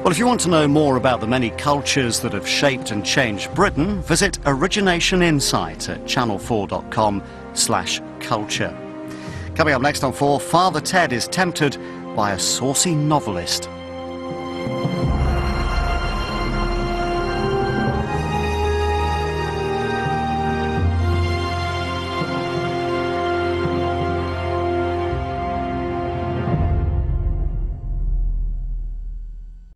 Well, if you want to know more about the many cultures that have shaped and changed Britain, visit Origination Insight at channel4.com/culture. Coming up next on 4, Father Ted is tempted by a saucy novelist.